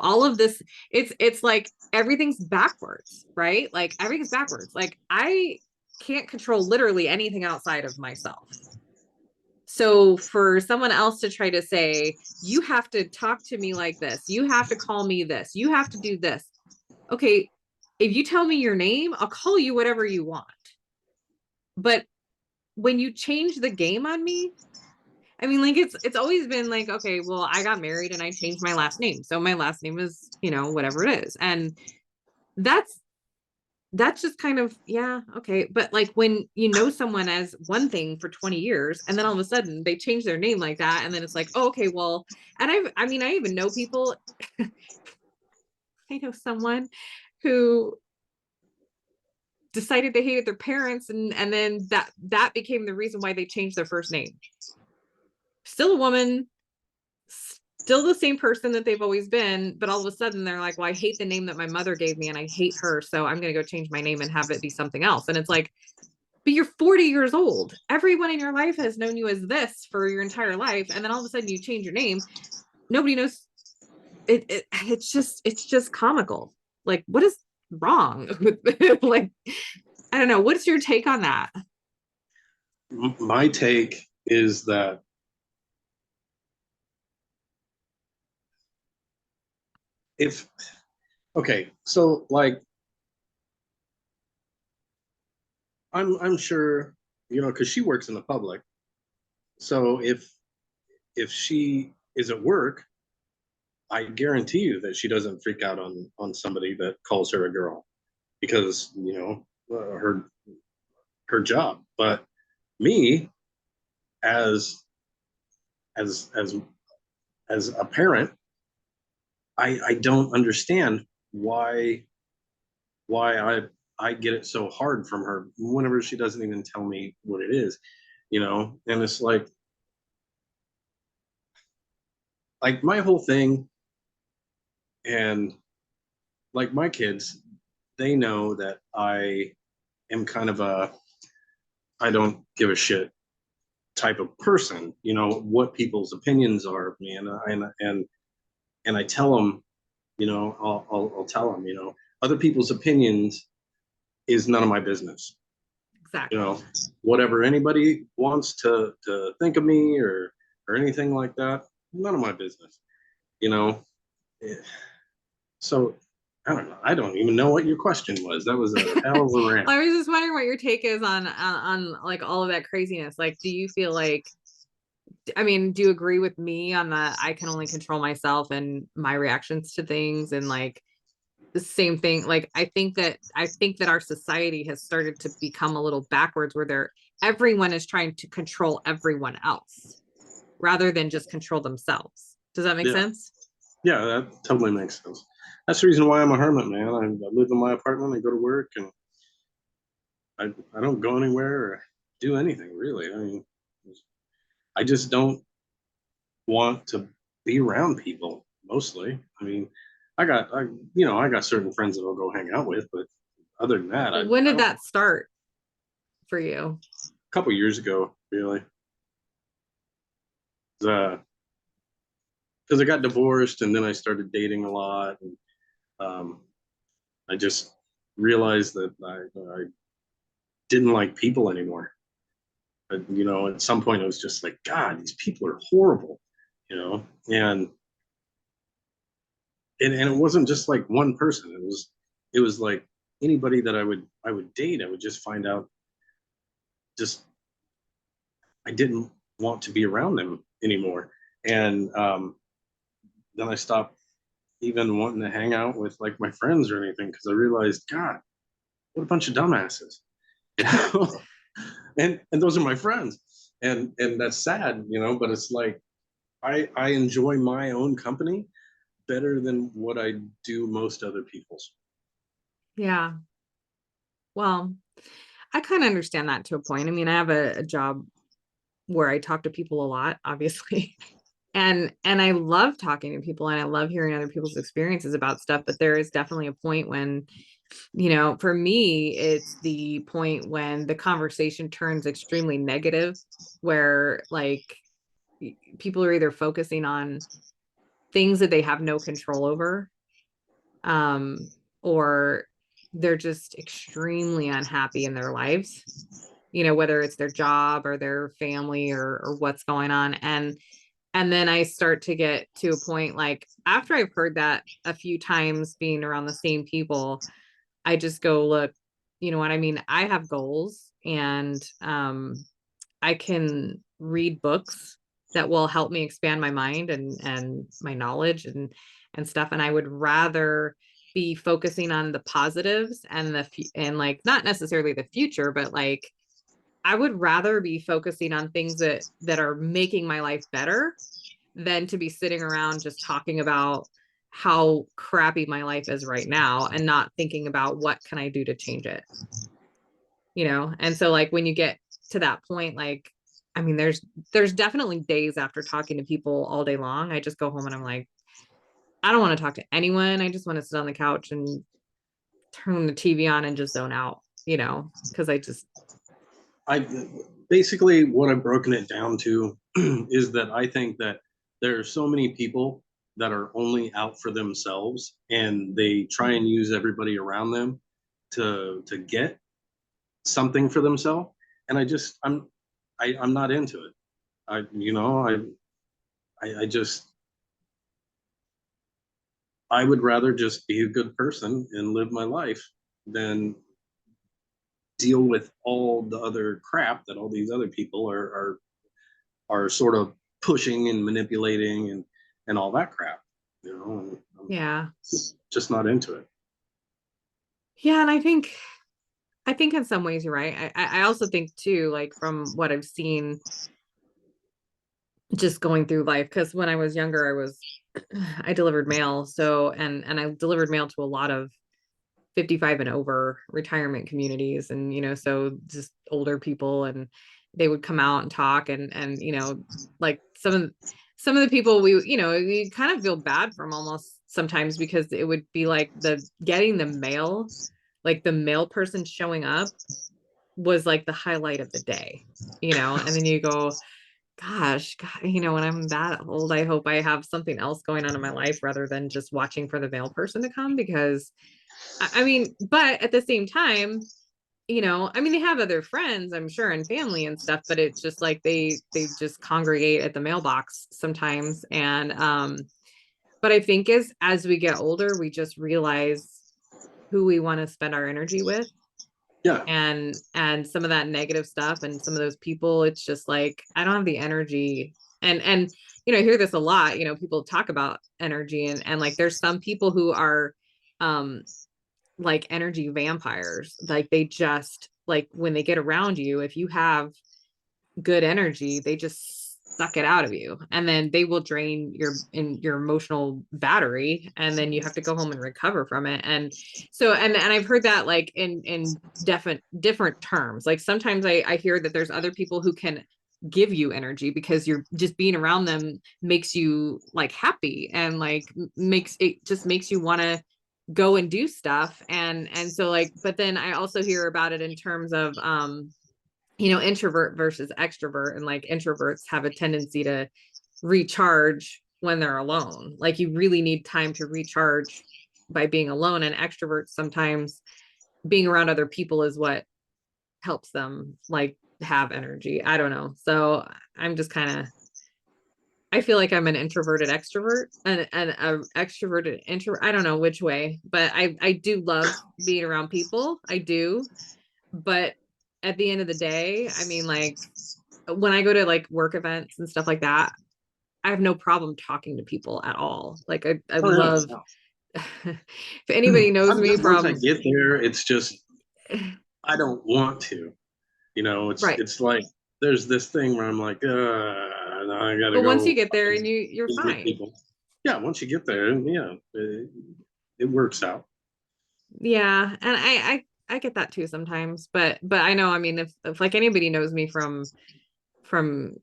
all of this. It's like everything's backwards, right? Like, everything's backwards. Like, I can't control literally anything outside of myself. So for someone else to try to say, you have to talk to me like this, you have to call me this, you have to do this. Okay, if you tell me your name, I'll call you whatever you want. but when you change the game on me, I mean, like it's always been like, okay, well, I got married and I changed my last name. So my last name is, whatever it is. And that's that's just kind of, yeah, okay. But like when you know someone as one thing for 20 years and then all of a sudden they change their name like that, and then it's like, oh, okay, well, and I mean, I even know people, I know someone who decided they hated their parents, and then that became the reason why they changed their first name. Still a woman, still the same person that they've always been, but all of a sudden they're like, well, I hate the name that my mother gave me and I hate her, so I'm going to go change my name and have it be something else. And it's like, but you're 40 years old. Everyone in your life has known you as this for your entire life, and then all of a sudden you change your name. Nobody knows. It's just comical. Like, what is wrong with like, I don't know. What's your take on that? My take is that if okay, so like I'm sure, because she works in the public. So if she is at work, I guarantee you that she doesn't freak out on somebody that calls her a girl, because her job. But me, as as as as a parent, I don't understand why I get it so hard from her whenever she doesn't even tell me what it is, and it's like my whole thing. And like my kids, they know that I am kind of a I don't give a shit type of person, what people's opinions are of me. And I tell them, I'll tell them, other people's opinions is none of my business. Exactly. Whatever anybody wants to think of me, or anything like that, none of my business. you know so I don't know. I don't even know what your question was. That was a hell of a rant. I was just wondering what your take is on like all of that craziness. Like, do you feel like, I mean, do you agree with me on that? I can only control myself and my reactions to things, and like the same thing. Like, I think that our society has started to become a little backwards, where everyone is trying to control everyone else rather than just control themselves. Does that make Yeah, sense? yeah, that totally makes sense. That's the reason why I'm a hermit, man. I live in my apartment. I go to work, and I don't go anywhere or do anything really. I mean, I just don't want to be around people mostly. I mean, I got certain friends that I'll go hang out with, but other than that, When I did don't. that start for you? A couple years ago, really, because I got divorced and then I started dating a lot, and um, I just realized that I didn't like people anymore. But, at some point, I was just like, God, these people are horrible, and and it wasn't just like one person. It was like anybody that I would date. I would just find out, just I didn't want to be around them anymore. And then I stopped even wanting to hang out with like my friends or anything, because I realized, God, what a bunch of dumbasses, you know. And those are my friends, and that's sad, but it's like I enjoy my own company better than what I do most other people's. Yeah. Well, I kind of understand that to a point. I mean, I have a job where I talk to people a lot, obviously. And I love talking to people and I love hearing other people's experiences about stuff, but there is definitely a point when, for me, it's the point when the conversation turns extremely negative, where like people are either focusing on things that they have no control over, um, or they're just extremely unhappy in their lives, whether it's their job or their family, or what's going on. And then I start to get to a point, like after I've heard that a few times being around the same people, I just go, look, you know what I mean? I have goals and I can read books that will help me expand my mind and my knowledge and stuff. And I would rather be focusing on the positives and and like not necessarily the future, but like I would rather be focusing on things that are making my life better than to be sitting around just talking about how crappy my life is right now and not thinking about what can I do to change it, you know? And so like when you get to that point, like, I mean, there's definitely days after talking to people all day long, I just go home and I'm like, I don't want to talk to anyone. I just want to sit on the couch and turn the TV on and just zone out, you know, because I just, I basically what I've broken it down to is that I think that there are so many people that are only out for themselves and they try and use everybody around them to get something for themselves. And I'm not into it. I you know I just I would rather just be a good person and live my life than deal with all the other crap that all these other people are sort of pushing and manipulating and all that crap. You know, I'm yeah. just not into it. Yeah. And I think in some ways you're right. I also think too, like from what I've seen just going through life, because when I was younger, I delivered mail. So and I delivered mail to a lot of 55 and over retirement communities, and you know, so just older people, and they would come out and talk, and you know, like some of the people we, you know, you kind of feel bad for them almost sometimes, because it would be like the getting the mail, like the mail person showing up was like the highlight of the day, you know. And then you go, gosh, God, you know, when I'm that old, I hope I have something else going on in my life rather than just watching for the mail person to come. Because I mean, but at the same time, you know, I mean, they have other friends, I'm sure, and family and stuff, but it's just like they just congregate at the mailbox sometimes. And but I think as we get older, we just realize who we want to spend our energy with, Yeah, and some of that negative stuff and some of those people, it's just like I don't have the energy. And you know, I hear this a lot, you know, people talk about energy, and like there's some people who are um like energy vampires. Like they just like when they get around you, if you have good energy, they just suck it out of you, and then they will drain your emotional battery, and then you have to go home and recover from it. And so and I've heard that like in different terms. Like sometimes I hear that there's other people who can give you energy because you're just being around them makes you like happy, and like makes it just makes you want to go and do stuff. And so like, but then I also hear about it in terms of you know, introvert versus extrovert. And like introverts have a tendency to recharge when they're alone. Like you really need time to recharge by being alone. And extroverts sometimes being around other people is what helps them like have energy. I don't know. So I'm just kind of, I feel like I'm an introverted extrovert and a extroverted introvert. I don't know which way, but I do love being around people. I do. But at the end of the day, I mean, like when I go to like work events and stuff like that, I have no problem talking to people at all. Like I oh yeah. love if anybody knows me Once I from get there, it's just I don't want to. You know, right. it's like there's this thing where I'm like, now I gotta But once you go get there and fucking you're be with fine. people. Yeah, once you get there, yeah, it works out. Yeah. And I get that too sometimes. But I know, I mean, if like anybody knows me from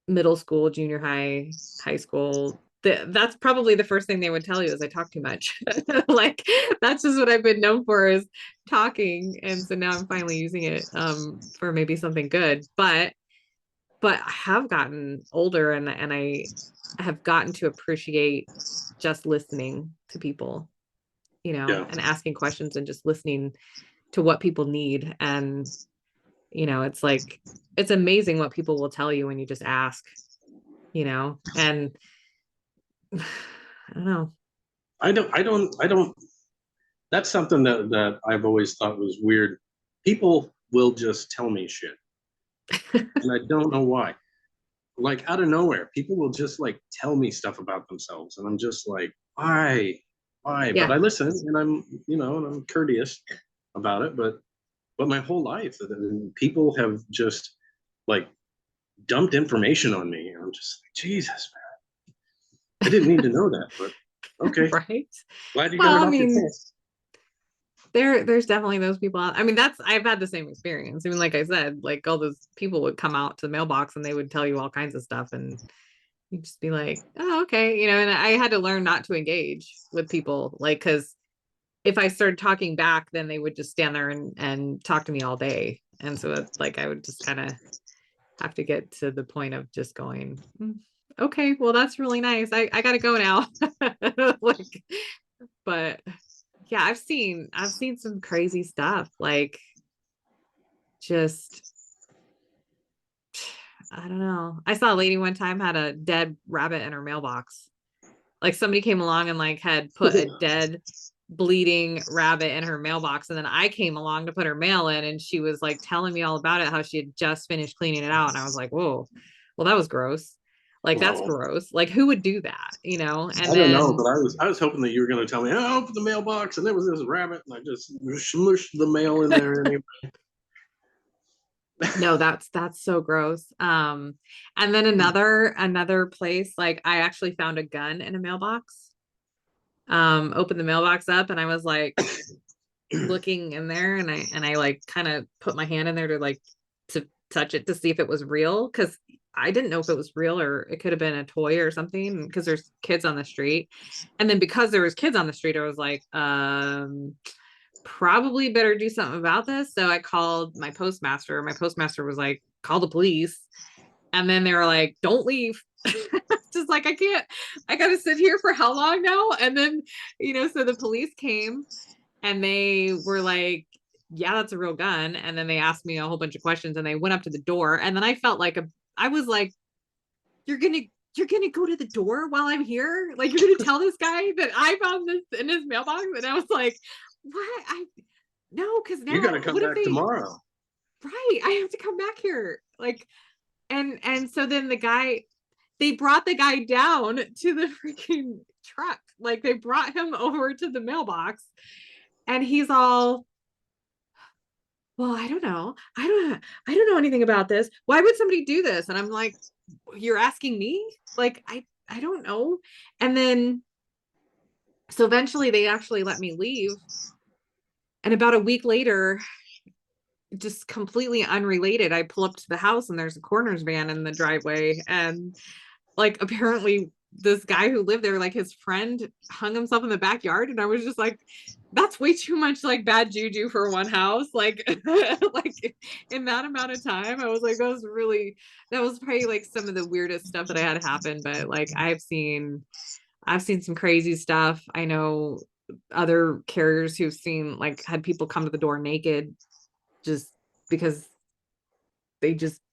middle school, junior high, high school, that's probably the first thing they would tell you is I talk too much. Like that's just what I've been known for is talking. And so now I'm finally using it for maybe something good. But I have gotten older, and I have gotten to appreciate just listening to people, you know, Yeah, and asking questions and just listening to what people need. And you know, it's like it's amazing what people will tell you when you just ask, you know. And I don't know. I don't. That's something that I've always thought was weird. People will just tell me shit. And I don't know why. Like out of nowhere, people will just like tell me stuff about themselves. And I'm just like, why? Why? But Yeah. I listen and I'm, and I'm courteous about it. But my whole life, people have just like dumped information on me. And I'm just like, Jesus, man. I didn't need to know that, but okay. Right. Glad you got Well, it I off your mean, chest. there's definitely those people out. I mean, I've had the same experience. I mean, like I said, like all those people would come out to the mailbox and they would tell you all kinds of stuff, and you'd just be like, oh, okay, and I had to learn not to engage with people, like, because if I started talking back, then they would just stand there and talk to me all day. And so it's like I would just kind of have to get to the point of just going, okay, well, that's really nice. I gotta go now. Like, but yeah, I've seen some crazy stuff. Like just I don't know. I saw a lady one time had a dead rabbit in her mailbox. Like somebody came along and like had put a dead bleeding rabbit in her mailbox, and then I came along to put her mail in, and she was like telling me all about it, how she had just finished cleaning it out, and I was like, whoa, well, that was gross. Like that's Well, gross. Like who would do that, and I don't know, then but I was hoping that you were going to tell me, oh, I opened the mailbox and there was this rabbit, and I just smushed the mail in there. Anyway. no, that's so gross. And then another place, like I actually found a gun in a mailbox. Opened the mailbox up, and I was like looking in there, and I like kind of put my hand in there to like to touch it to see if it was real, because I didn't know if it was real or it could have been a toy or something, because there's kids on the street. And then because there was kids on the street, I was like, probably better do something about this. So I called my postmaster. My postmaster was like, call the police. And then they were like, don't leave. Just like, I gotta sit here for how long now? And then, so the police came and they were like, yeah, that's a real gun. And then they asked me a whole bunch of questions, and they went up to the door. And then I felt like I was like, you're gonna go to the door while I'm here? Like you're gonna tell this guy that I found this in his mailbox? And I was like, what? No, because You got to now come what if back they tomorrow. right? I have to come back here. Like, and so then they brought the guy down to the freaking truck. Like they brought him over to the mailbox, and he's all, well, I don't know anything about this. Why would somebody do this? And I'm like, you're asking me? Like, I don't know. And then, so eventually they actually let me leave. And about a week later, just completely unrelated, I pull up to the house and there's a coroner's van in the driveway. And like, apparently this guy who lived there, like his friend hung himself in the backyard. And I was just like, that's way too much like bad juju for one house. Like, like in that amount of time, I was like, that was probably like some of the weirdest stuff that I had happen. But like, I've seen some crazy stuff. I know other carriers who've seen like had people come to the door naked just because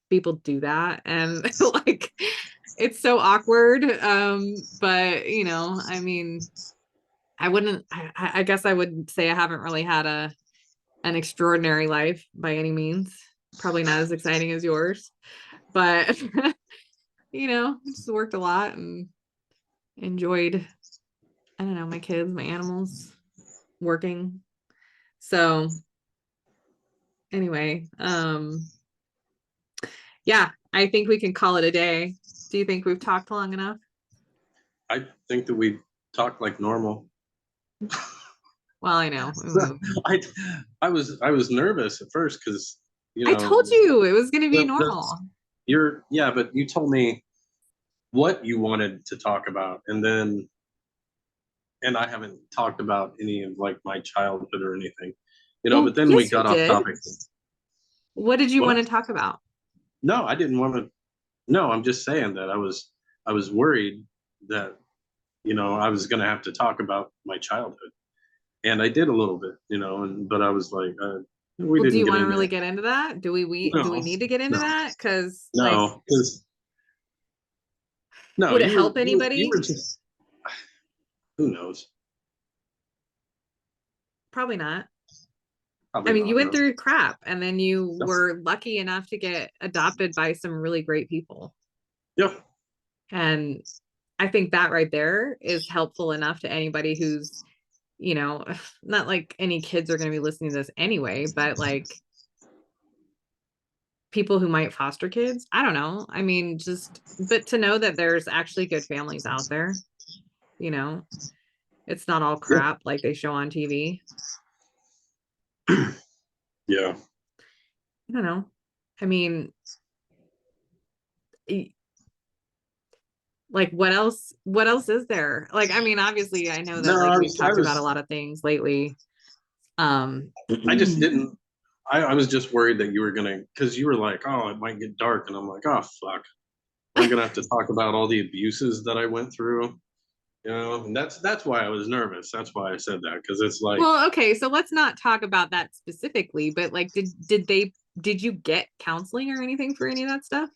people do that. And like it's so awkward. But I mean, I guess I would say I haven't really had an extraordinary life by any means. Probably not as exciting as yours, but just worked a lot and enjoyed, I don't know, my kids, my animals, working. So anyway, yeah, I think we can call it a day. Do you think we've talked long enough? I think that we talk like normal. Well, I know. I I was nervous at first because I told you it was going to be normal. but you told me what you wanted to talk about, and I haven't talked about any of like my childhood or anything, Well, but then we yes, you got off did. topic. What did you What? want to talk about? No, I didn't want to. No, I'm just saying that I was worried that I was going to have to talk about my childhood, and I did a little bit, but I was like, we Well, do didn't you get want to into really it. get into that? Do we No, need to get into no, that? Because like, no, because no, would it you help you anybody? were just, who knows? Probably not. I Probably mean, you not, went no. through crap and then you Yes. were lucky enough to get adopted by some really great people. Yeah. And I think that right there is helpful enough to anybody who's, you know, not like any kids are going to be listening to this anyway, but like people who might foster kids. I don't know. I mean, just, but to know that there's actually good families out there, you know, it's not all Yeah. crap like they show on TV. Yeah. I don't know. I mean, like what else is there? Like, I mean, obviously I know No, that like I we've was, I talked about a was, lot of things lately. Um, I just didn't, I was just worried that you were gonna, because you were like, oh, it might get dark. And I'm like, oh, fuck. I'm gonna have to talk about all the abuses that I went through, and that's why I was nervous. That's why I said that, because it's like, well, okay, so let's not talk about that specifically, but like did you get counseling or anything for any of that stuff?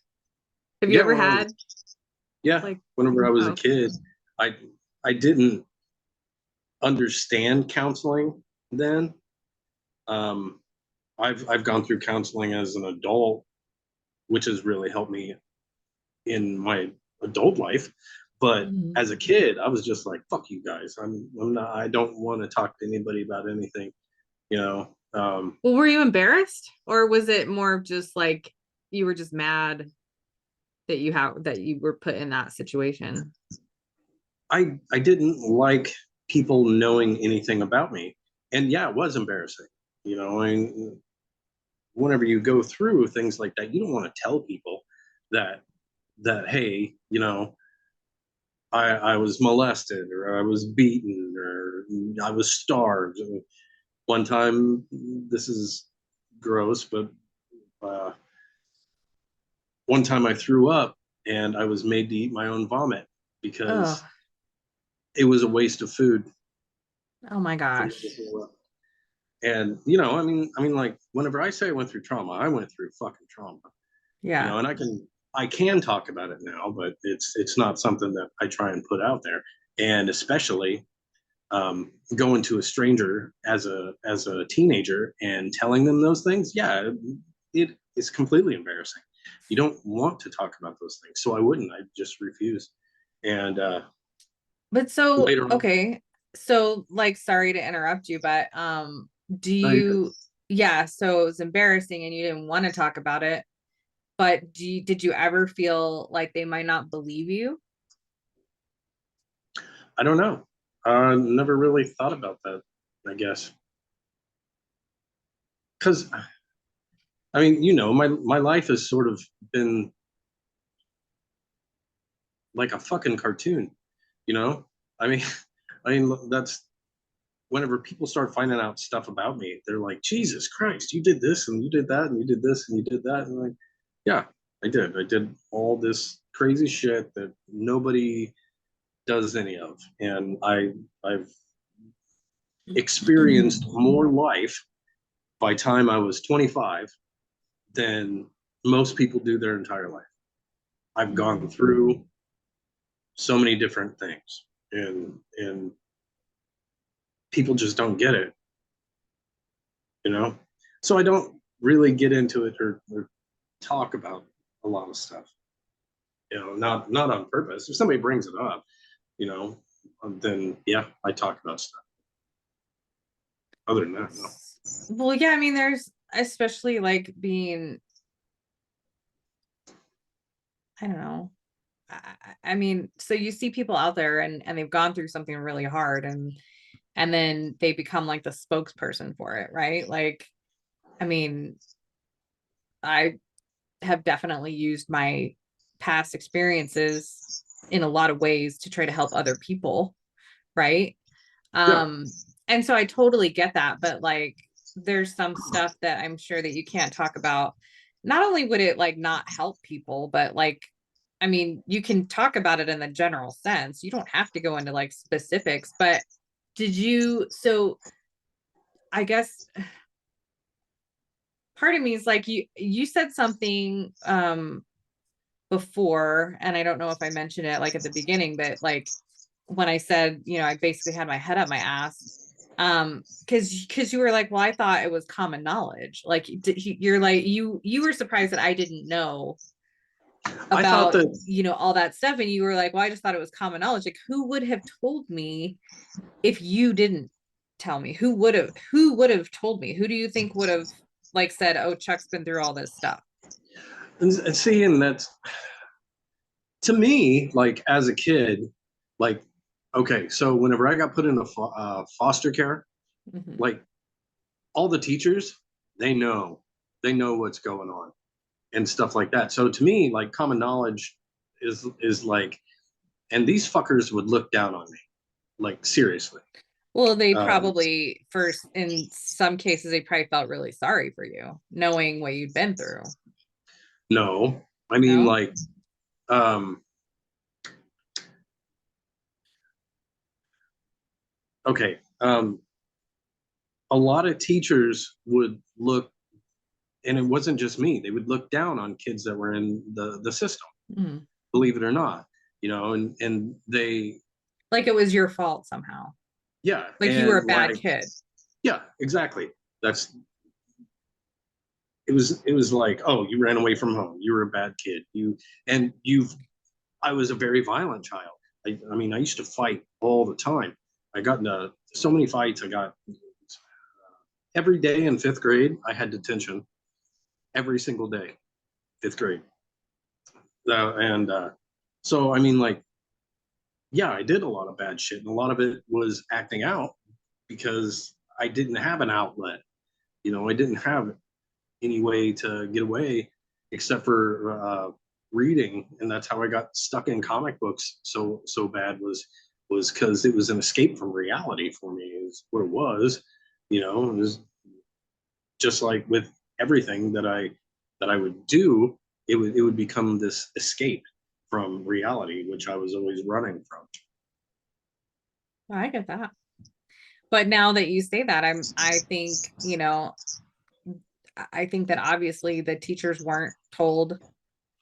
Have you yeah, ever when I had was, yeah, like whenever I was oh, a okay. kid, I I didn't understand counseling then. Um, I've gone through counseling as an adult, which has really helped me in my adult life. But Mhm. as a kid, I was just like, "Fuck you guys! I'm not. I don't want to talk to anybody about anything." You know. Well, were you embarrassed or was it more of just like you were just mad that you were put in that situation? I didn't like people knowing anything about me, and yeah, it was embarrassing. I mean, whenever you go through things like that, you don't want to tell people that hey, I was molested or I was beaten or I was starved. One time, this is gross, but uh, one time I threw up and I was made to eat my own vomit Oh, because it was a waste of food oh my for me to gosh. throw up. And I mean, like whenever I say I went through trauma, I went through fucking trauma. Yeah. And I can talk about it now, but it's not something that I try and put out there. And especially going to a stranger as a teenager and telling them those things, yeah, it is completely embarrassing. You don't want to talk about those things, so I wouldn't. I just refuse. And But so, later on, okay. So like sorry to interrupt you, but do no, you're good. you yeah, so it was embarrassing and you didn't want to talk about it, but did you ever feel like they might not believe you? I don't know. I never really thought about that. I guess because I mean, my life has sort of been like a fucking cartoon. You know, I mean, I mean that's whenever people start finding out stuff about me, they're like, Jesus Christ, you did this and you did that and you did this and you did that. And I'm like, yeah, I did. I did all this crazy shit that nobody does any of. And I've experienced more life by time I was 25 than most people do their entire life. I've gone Mhm. through so many different things, and people just don't get it, you know? So I don't really get into it or talk about a lot of stuff, not on purpose. If somebody brings it up, you know, then yeah, I talk about stuff. Other than that, no. Well, yeah, I mean, there's especially like being, I don't know. I mean, so you see people out there and they've gone through something really hard and then they become like the spokesperson for it, right? Like, I mean, I have definitely used my past experiences in a lot of ways to try to help other people, right? Yeah, Um, and so I totally get that, but like there's some stuff that I'm sure that you can't talk about. Not only would it like not help people, but like I mean, you can talk about it in the general sense. You don't have to go into like specifics, but so I guess part of me is like you said something before, and I don't know if I mentioned it like at the beginning, but like when I said, I basically had my head up my ass, Because you were like, well, I thought it was common knowledge. Like you're like you were surprised that I didn't know I thought about, that, all that stuff, and you were like, well, I just thought it was common knowledge. Like, who would have told me if you didn't tell me? Who would have told me? Who do you think would have like said, oh, Chuck's been through all this stuff? and see, and that's to me, like as a kid, like, okay, so whenever I got put into foster care, Mhm. like all the teachers, they know, they know what's going on and stuff like that. So to me, like common knowledge is like, and these fuckers would look down on me, like seriously. Well, they Um, probably first, in some cases, they probably felt really sorry for you, knowing what you'd been through. no, I mean No? like, um, okay, a lot of teachers would look, and it wasn't just me. They would look down on kids that were in the system, Mhm. believe it or not, and they, Like it was your fault somehow. yeah, Like you were a and bad like, kid. yeah, exactly. That's it was like, oh, you ran away from home, you were a bad kid, and you've I was a very violent child. I mean, I used to fight all the time. I got into so many fights. I got every day in fifth grade, I had detention every single day, fifth grade. And so, I mean, like, yeah, I did a lot of bad shit. And a lot of it was acting out because I didn't have an outlet. I didn't have any way to get away except for reading, and that's how I got stuck in comic books so bad, was because it was an escape from reality for me. Is what it was. It was just like with everything that I would do. It would become this escape from reality, which I was always running from. I get that. But now that you say that, I think, I think that obviously the teachers weren't told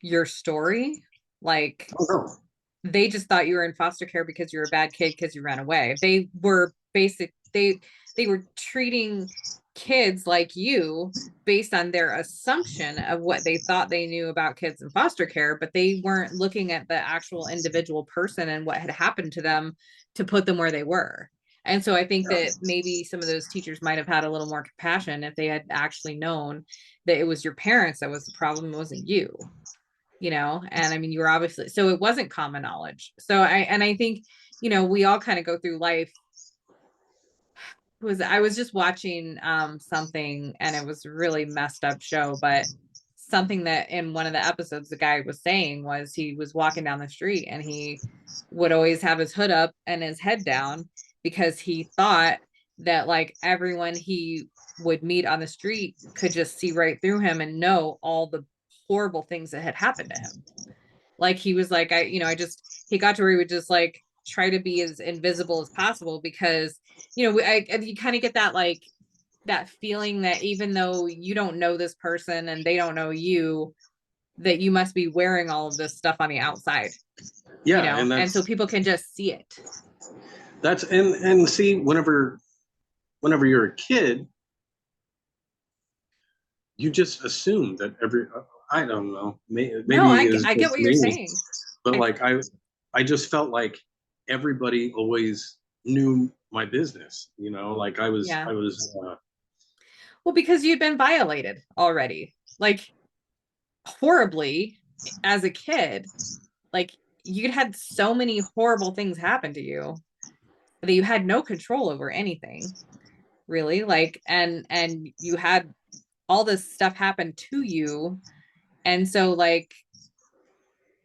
your story. Like Oh no. they just thought you were in foster care because you were a bad kid because you ran away. They were treating kids like you based on their assumption of what they thought they knew about kids in foster care, but they weren't looking at the actual individual person and what had happened to them to put them where they were. And so I think that maybe some of those teachers might have had a little more compassion if they had actually known that it was your parents that was the problem, it wasn't you. And I mean, you were obviously, so it wasn't common knowledge. I think, we all kind of go through life. I was just watching something, and it was a really messed up show, but something that in one of the episodes the guy was saying was he was walking down the street and he would always have his hood up and his head down because he thought that like everyone he would meet on the street could just see right through him and know all the horrible things that had happened to him. Like he was like, he got to where he would just like try to be as invisible as possible because, you kind of get that like that feeling that even though you don't know this person and they don't know you, that you must be wearing all of this stuff on the outside, Yeah, and and so that's people can just see it. that's and see, whenever you're a kid, you just assume that I don't know, No, maybe is I get just what you're me, saying. but I, like I just felt like everybody always knew my business, like I was yeah. I was Well, because you'd been violated already, like horribly as a kid. Like you'd had so many horrible things happen to you that you had no control over anything, really. Like, and you had all this stuff happen to you. And so like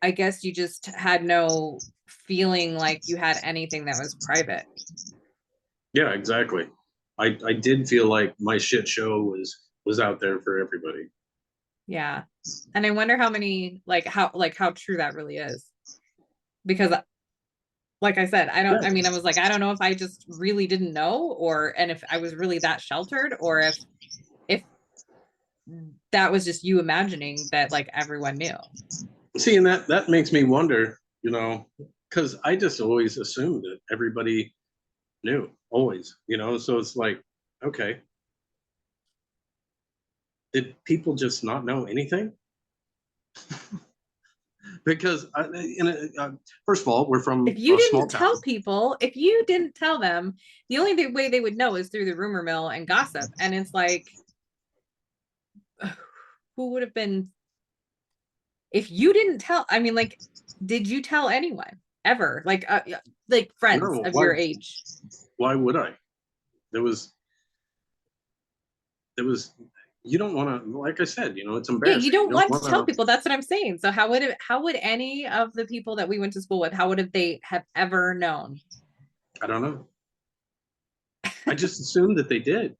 I guess you just had no feeling like you had anything that was private. yeah, exactly. I did feel like my shit show was out there for everybody. Yeah. And I wonder how many like how true that really is. Because like I said, I Yeah. mean, I was like, I don't know if I just really didn't know and if I was really that sheltered or if that was just you imagining that like everyone knew. See, and that makes me wonder, because I just always assumed that everybody knew. always, you know. So it's like, okay, did people just not know anything? Because first of all, we're If from you a small didn't tell town. people, if you didn't tell them, the only way they would know is through the rumor mill and gossip. And it's like, who would have been, if you didn't tell, I mean, like, did you tell anyone ever? Like friends No, of your age? why would I? There was there was you don't want to, like I said, you know, it's Yeah, you embarrassing. You don't don't want to want tell to. people. That's what I'm saying. So how would any of the people that we went to school with, how would have they have ever known? I don't know. I just assumed that they did,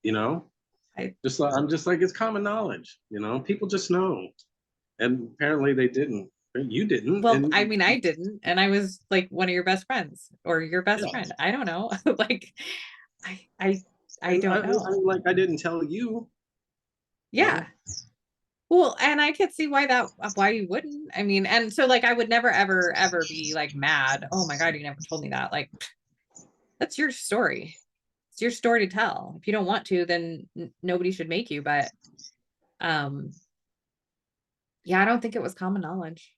you know. I Just like, I'm just like, it's common knowledge, you know. People just know, and apparently they didn't. You didn't, well, I and mean, I didn't, and I was like one of your best friends or your best yeah, friend. I don't know. Like I I I and don't I know. like I didn't tell you, you Yeah. know. Well, and I could see why you wouldn't. I mean, and so like I would never ever be like mad. Oh my God, you never told me that. Like that's your story. It's your story to tell. If you don't want to, then nobody should make you. But um, yeah, I don't think it was common knowledge.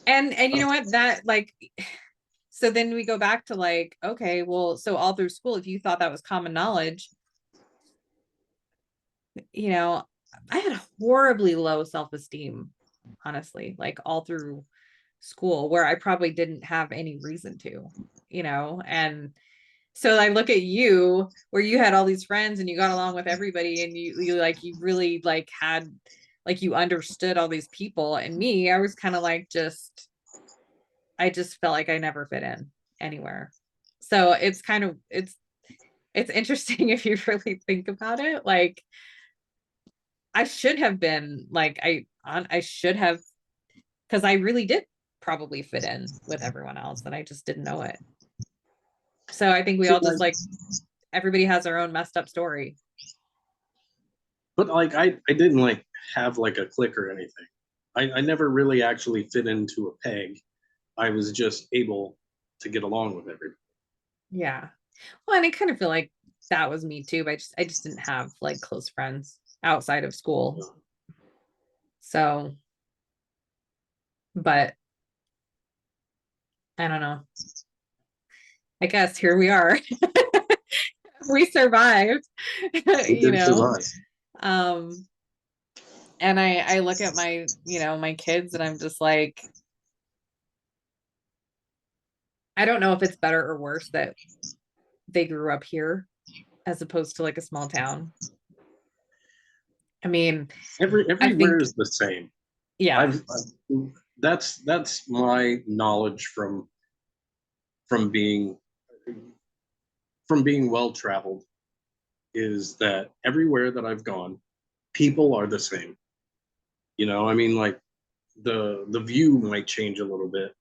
And you know what? That like so then we go back to like, okay, well, so all through school, if you thought that was common knowledge, you know, I had horribly low self-esteem, honestly, like all through school where I probably didn't have any reason to, and so I look at you where you had all these friends and you got along with everybody and you really like had like you understood all these people, and me, I was kind of like I just felt like I never fit in anywhere. So it's interesting if you really think about it. Like I should have been like I should have, because I really did probably fit in with everyone else and I just didn't know it. So I think we See, all just like everybody has their own messed up story. but like I didn't like have like a click or anything. I never really actually fit into a peg. I was just able to get along with everybody. Yeah. Well, and I kind of feel like that was me too, but I just didn't have like close friends outside of school. So, but I don't know. I guess here we are. We survived, We you did know. survive. Um, and I look at my, my kids and I'm just like, I don't know if it's better or worse that they grew up here as opposed to like a small town. I mean, I Everywhere think, is the same. yeah, That's my knowledge from being from being well traveled, is that everywhere that I've gone, people are the same. You know, I mean, like the view might change a little bit,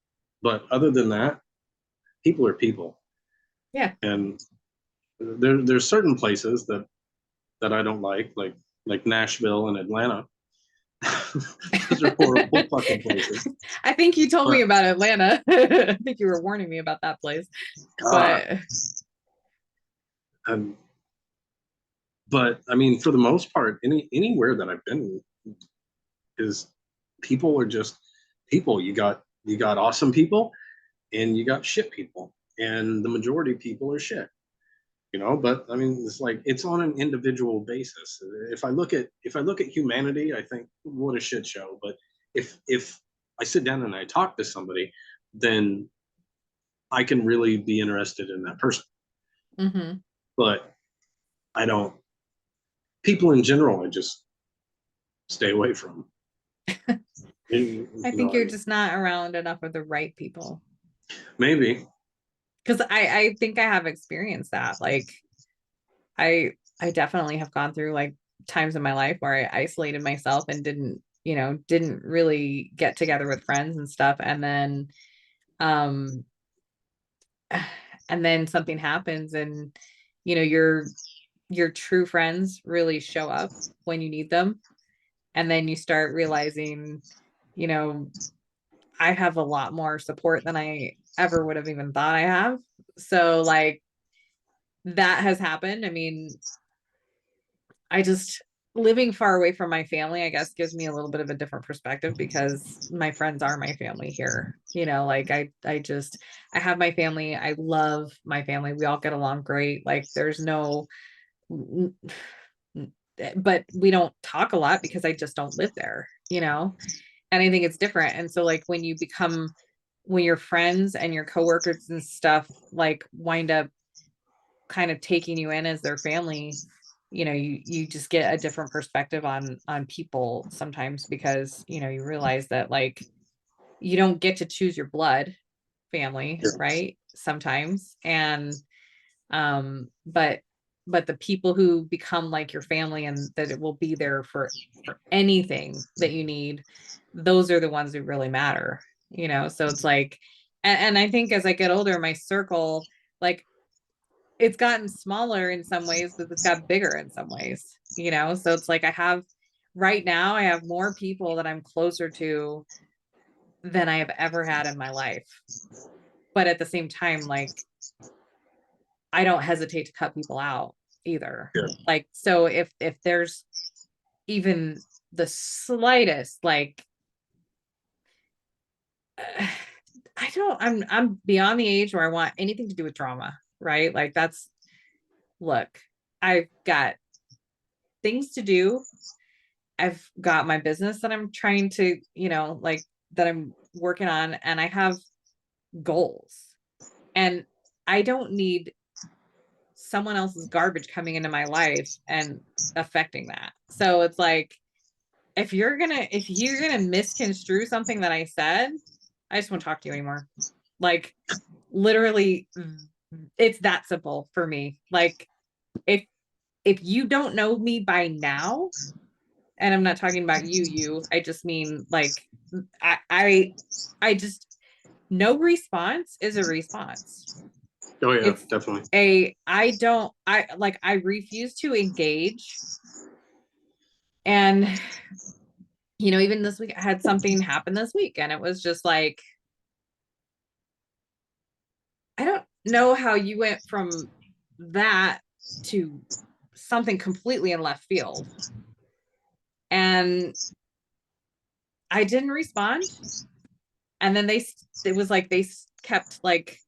but other than that, people are people. yeah. And there's certain places that I don't like Nashville and Atlanta. Those are horrible fucking places. I think you told me But about Atlanta. I think you were warning me about that place. God, But um, but I mean, for the most part, anywhere that I've been is people are just people. You got awesome people and you got shit people, and the majority of people are shit. You know, but I mean, it's like it's on an individual basis. If I look at humanity, I think what a shit show. But if I sit down and I talk to somebody, then I can really be interested in that person. mhm. But I don't. People in general, I just stay away from. You I think know, I you're mean, just not around enough of the right people. maybe. Because I think I have experienced that. Like I definitely have gone through like times in my life where I isolated myself and didn't really get together with friends and stuff. Um and then something happens and your true friends really show up when you need them. And then you start realizing, you know, I have a lot more support than I ever would have even thought I have. So like that has happened. I mean, I just living far away from my family, I guess, gives me a little bit of a different perspective because my friends are my family here. You know, like I have my family. I love my family. We all get along great. Like there's no, but we don't talk a lot because I just don't live there, you know? And I think it's different. And so like when your friends and your coworkers and stuff like wind up kind of taking you in as their family, you know, you just get a different perspective on people sometimes because, you know, you realize that like you don't get to choose your blood family, Yeah. right? Sometimes. And but the people who become like your family and that it will be there for anything that you need, those are the ones who really matter, you know? So it's like, and I think as I get older, my circle, like it's gotten smaller in some ways, but it's got bigger in some ways, you know? So it's like right now, I have more people that I'm closer to than I have ever had in my life. But at the same time, like, I don't hesitate to cut people out either. Yeah. Like, so if there's even the slightest, like, I'm beyond the age where I want anything to do with drama, right? Like, look, I've got things to do. I've got my business that I'm trying to, you know, like that I'm working on, and I have goals. And I don't need someone else's garbage coming into my life and affecting that. So it's like, if you're gonna misconstrue something that I said, I just won't talk to you anymore. Like literally, it's that simple for me. Like if you don't know me by now, and I'm not talking about you, I just mean like I just no response is a response. Oh yeah, It's definitely. I refuse to engage. And you know, even this week I had something happen this week and it was just like, I don't know how you went from that to something completely in left field. And I didn't respond. And then it was like they kept like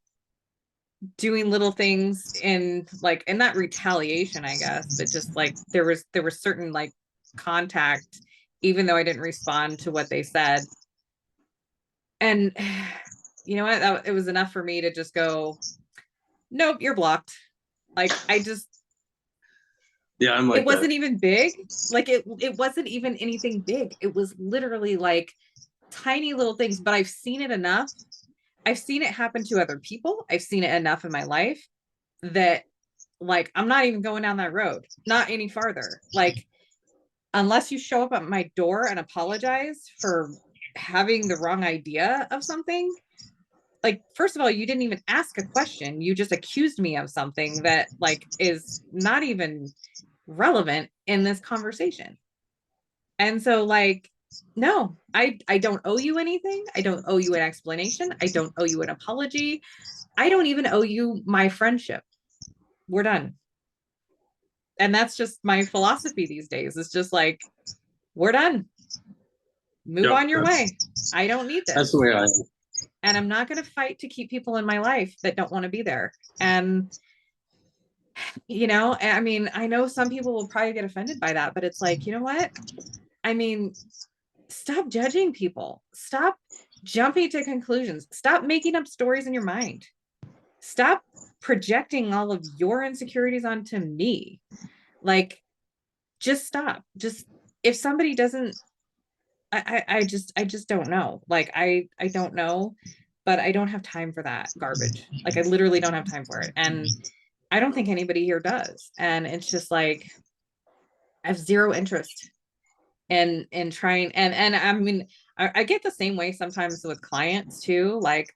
doing little things in like in that retaliation, I guess, but just like there was certain like contact, even though I didn't respond to what they said. And you know what? It was enough for me to just go, nope, you're blocked. Like I just, Yeah, I'm it like that. wasn't even big. Like it wasn't even anything big. It was literally like tiny little things, but I've seen it enough. I've seen it happen to other people. I've seen it enough in my life that like I'm not even going down that road, not any farther. Like unless you show up at my door and apologize for having the wrong idea of something, like first of all, you didn't even ask a question, you just accused me of something that like is not even relevant in this conversation. And so like, no, I don't owe you anything. I don't owe you an explanation. I don't owe you an apology. I don't even owe you my friendship. We're done. And that's just my philosophy these days. It's just like, we're done. Move Yep, on your way. I don't need that's the this. way I. And I'm not going to fight to keep people in my life that don't want to be there. And, you know, I mean, I know some people will probably get offended by that, but it's like, you know what? I mean, stop judging people. Stop jumping to conclusions. Stop making up stories in your mind. Stop projecting all of your insecurities onto me. Like, just stop. Just if somebody doesn't, I just don't know. Like I don't know, but I don't have time for that garbage. Like I literally don't have time for it. And I don't think anybody here does. And it's just like I have zero interest in trying and I mean I get the same way sometimes with clients too. Like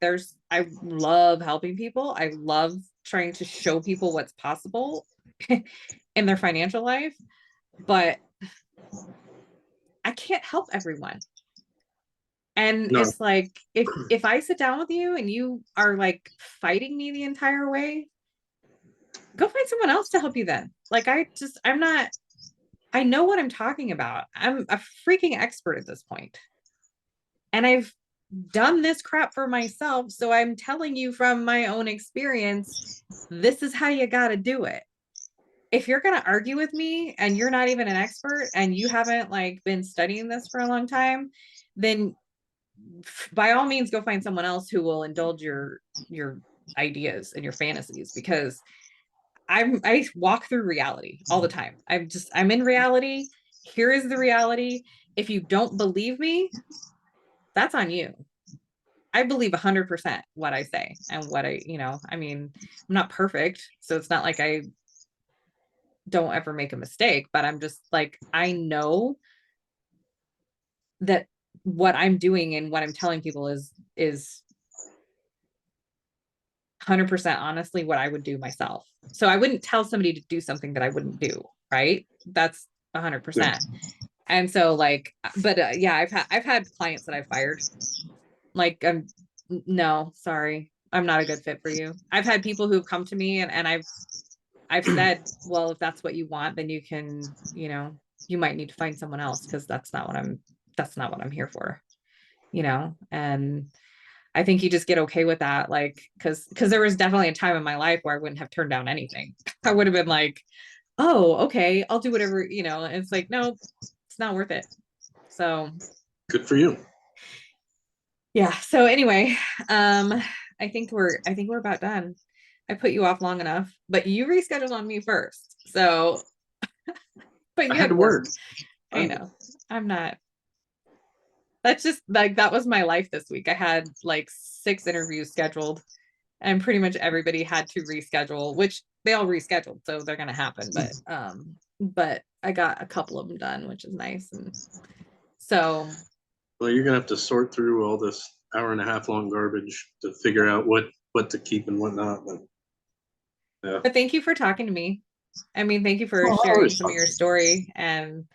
I love helping people. I love trying to show people what's possible in their financial life, but I can't help everyone. And No, it's like if I sit down with you and you are like fighting me the entire way, go find someone else to help you then. Like I'm not, I know what I'm talking about. I'm a freaking expert at this point. And I've done this crap for myself. So I'm telling you from my own experience, this is how you got to do it. If you're going to argue with me and you're not even an expert and you haven't like been studying this for a long time, then by all means go find someone else who will indulge your ideas and your fantasies, because I walk through reality all the time. I'm in reality. Here is the reality. If you don't believe me, that's on you. I believe 100% what I say and what I mean, I'm not perfect, so it's not like I don't ever make a mistake, but I'm just like, I know that what I'm doing and what I'm telling people is 100% honestly what I would do myself. So I wouldn't tell somebody to do something that I wouldn't do, right? That's 100%. And so like, but yeah, I've had clients that I fired. Like, no, sorry, I'm not a good fit for you. I've had people who've come to me and I've said, well, if that's what you want, then you can, you might need to find someone else, because that's not what I'm here for, and I think you just get okay with that. Like, because there was definitely a time in my life where I wouldn't have turned down anything. I would have been like, oh, okay, I'll do whatever, and it's like, no, it's not worth it. So Good for you. yeah. So anyway, I think we're about done. I put you off long enough, but you rescheduled on me first. So, but I you had had to work. work. I know. I'm not. That's just like, that was my life this week. I had like 6 interviews scheduled, and pretty much everybody had to reschedule, which they all rescheduled, so they're gonna happen. But I got a couple of them done, which is nice. And so, Well, you're gonna have to sort through all this hour and a half long garbage to figure out what to keep and what not. But yeah. but thank you for talking to me. I mean, thank you for Oh, I sharing always some of talk your to you. story. And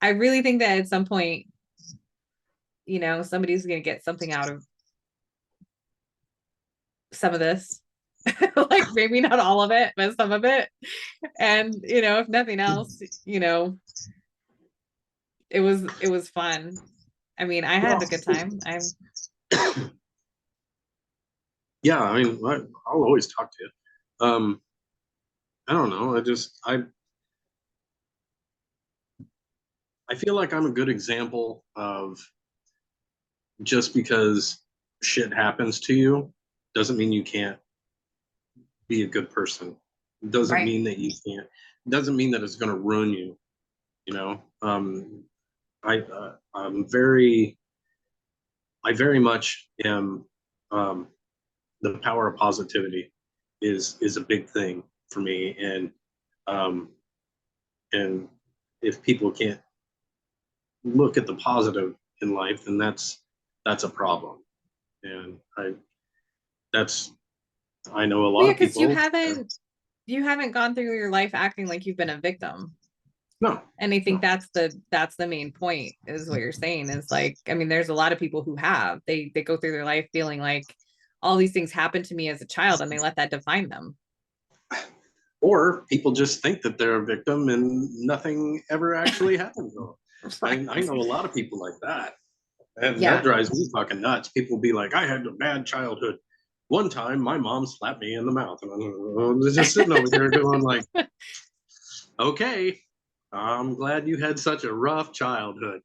I really think that at some point, somebody's going to get something out of some of this. Like, maybe not all of it, but some of it. And, if nothing else, it was fun. I mean, I had a good time. Yeah, I mean, I'll always talk to you. I don't know. I feel like I'm a good example of, just because shit happens to you doesn't mean you can't be a good person. It doesn't Right. mean that you can't. It doesn't mean that it's going to ruin you. You know, I'm very, I very much am. Um, the power of positivity is a big thing for me, um, and if people can't look at the positive in life, then that's a problem. And that's I know a Well, lot yeah, of because you people. haven't gone through your life acting like you've been a victim. No, And I think no, that's the main point, is what you're saying, is like, I mean, there's a lot of people who they go through their life feeling like all these things happened to me as a child, and they let that define them. or people just think that they're a victim and nothing ever actually happened to them. Right. I know a lot of people like that. And that Yeah. drives me fucking nuts. People be like, I had a bad childhood. One time, my mom slapped me in the mouth, and I'm just sitting over there going like, okay, I'm glad you had such a rough childhood.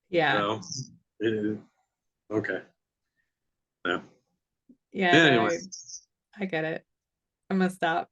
Yeah. So, it, okay, yeah. Yeah, no, Anyway, I get it. I'm gonna stop.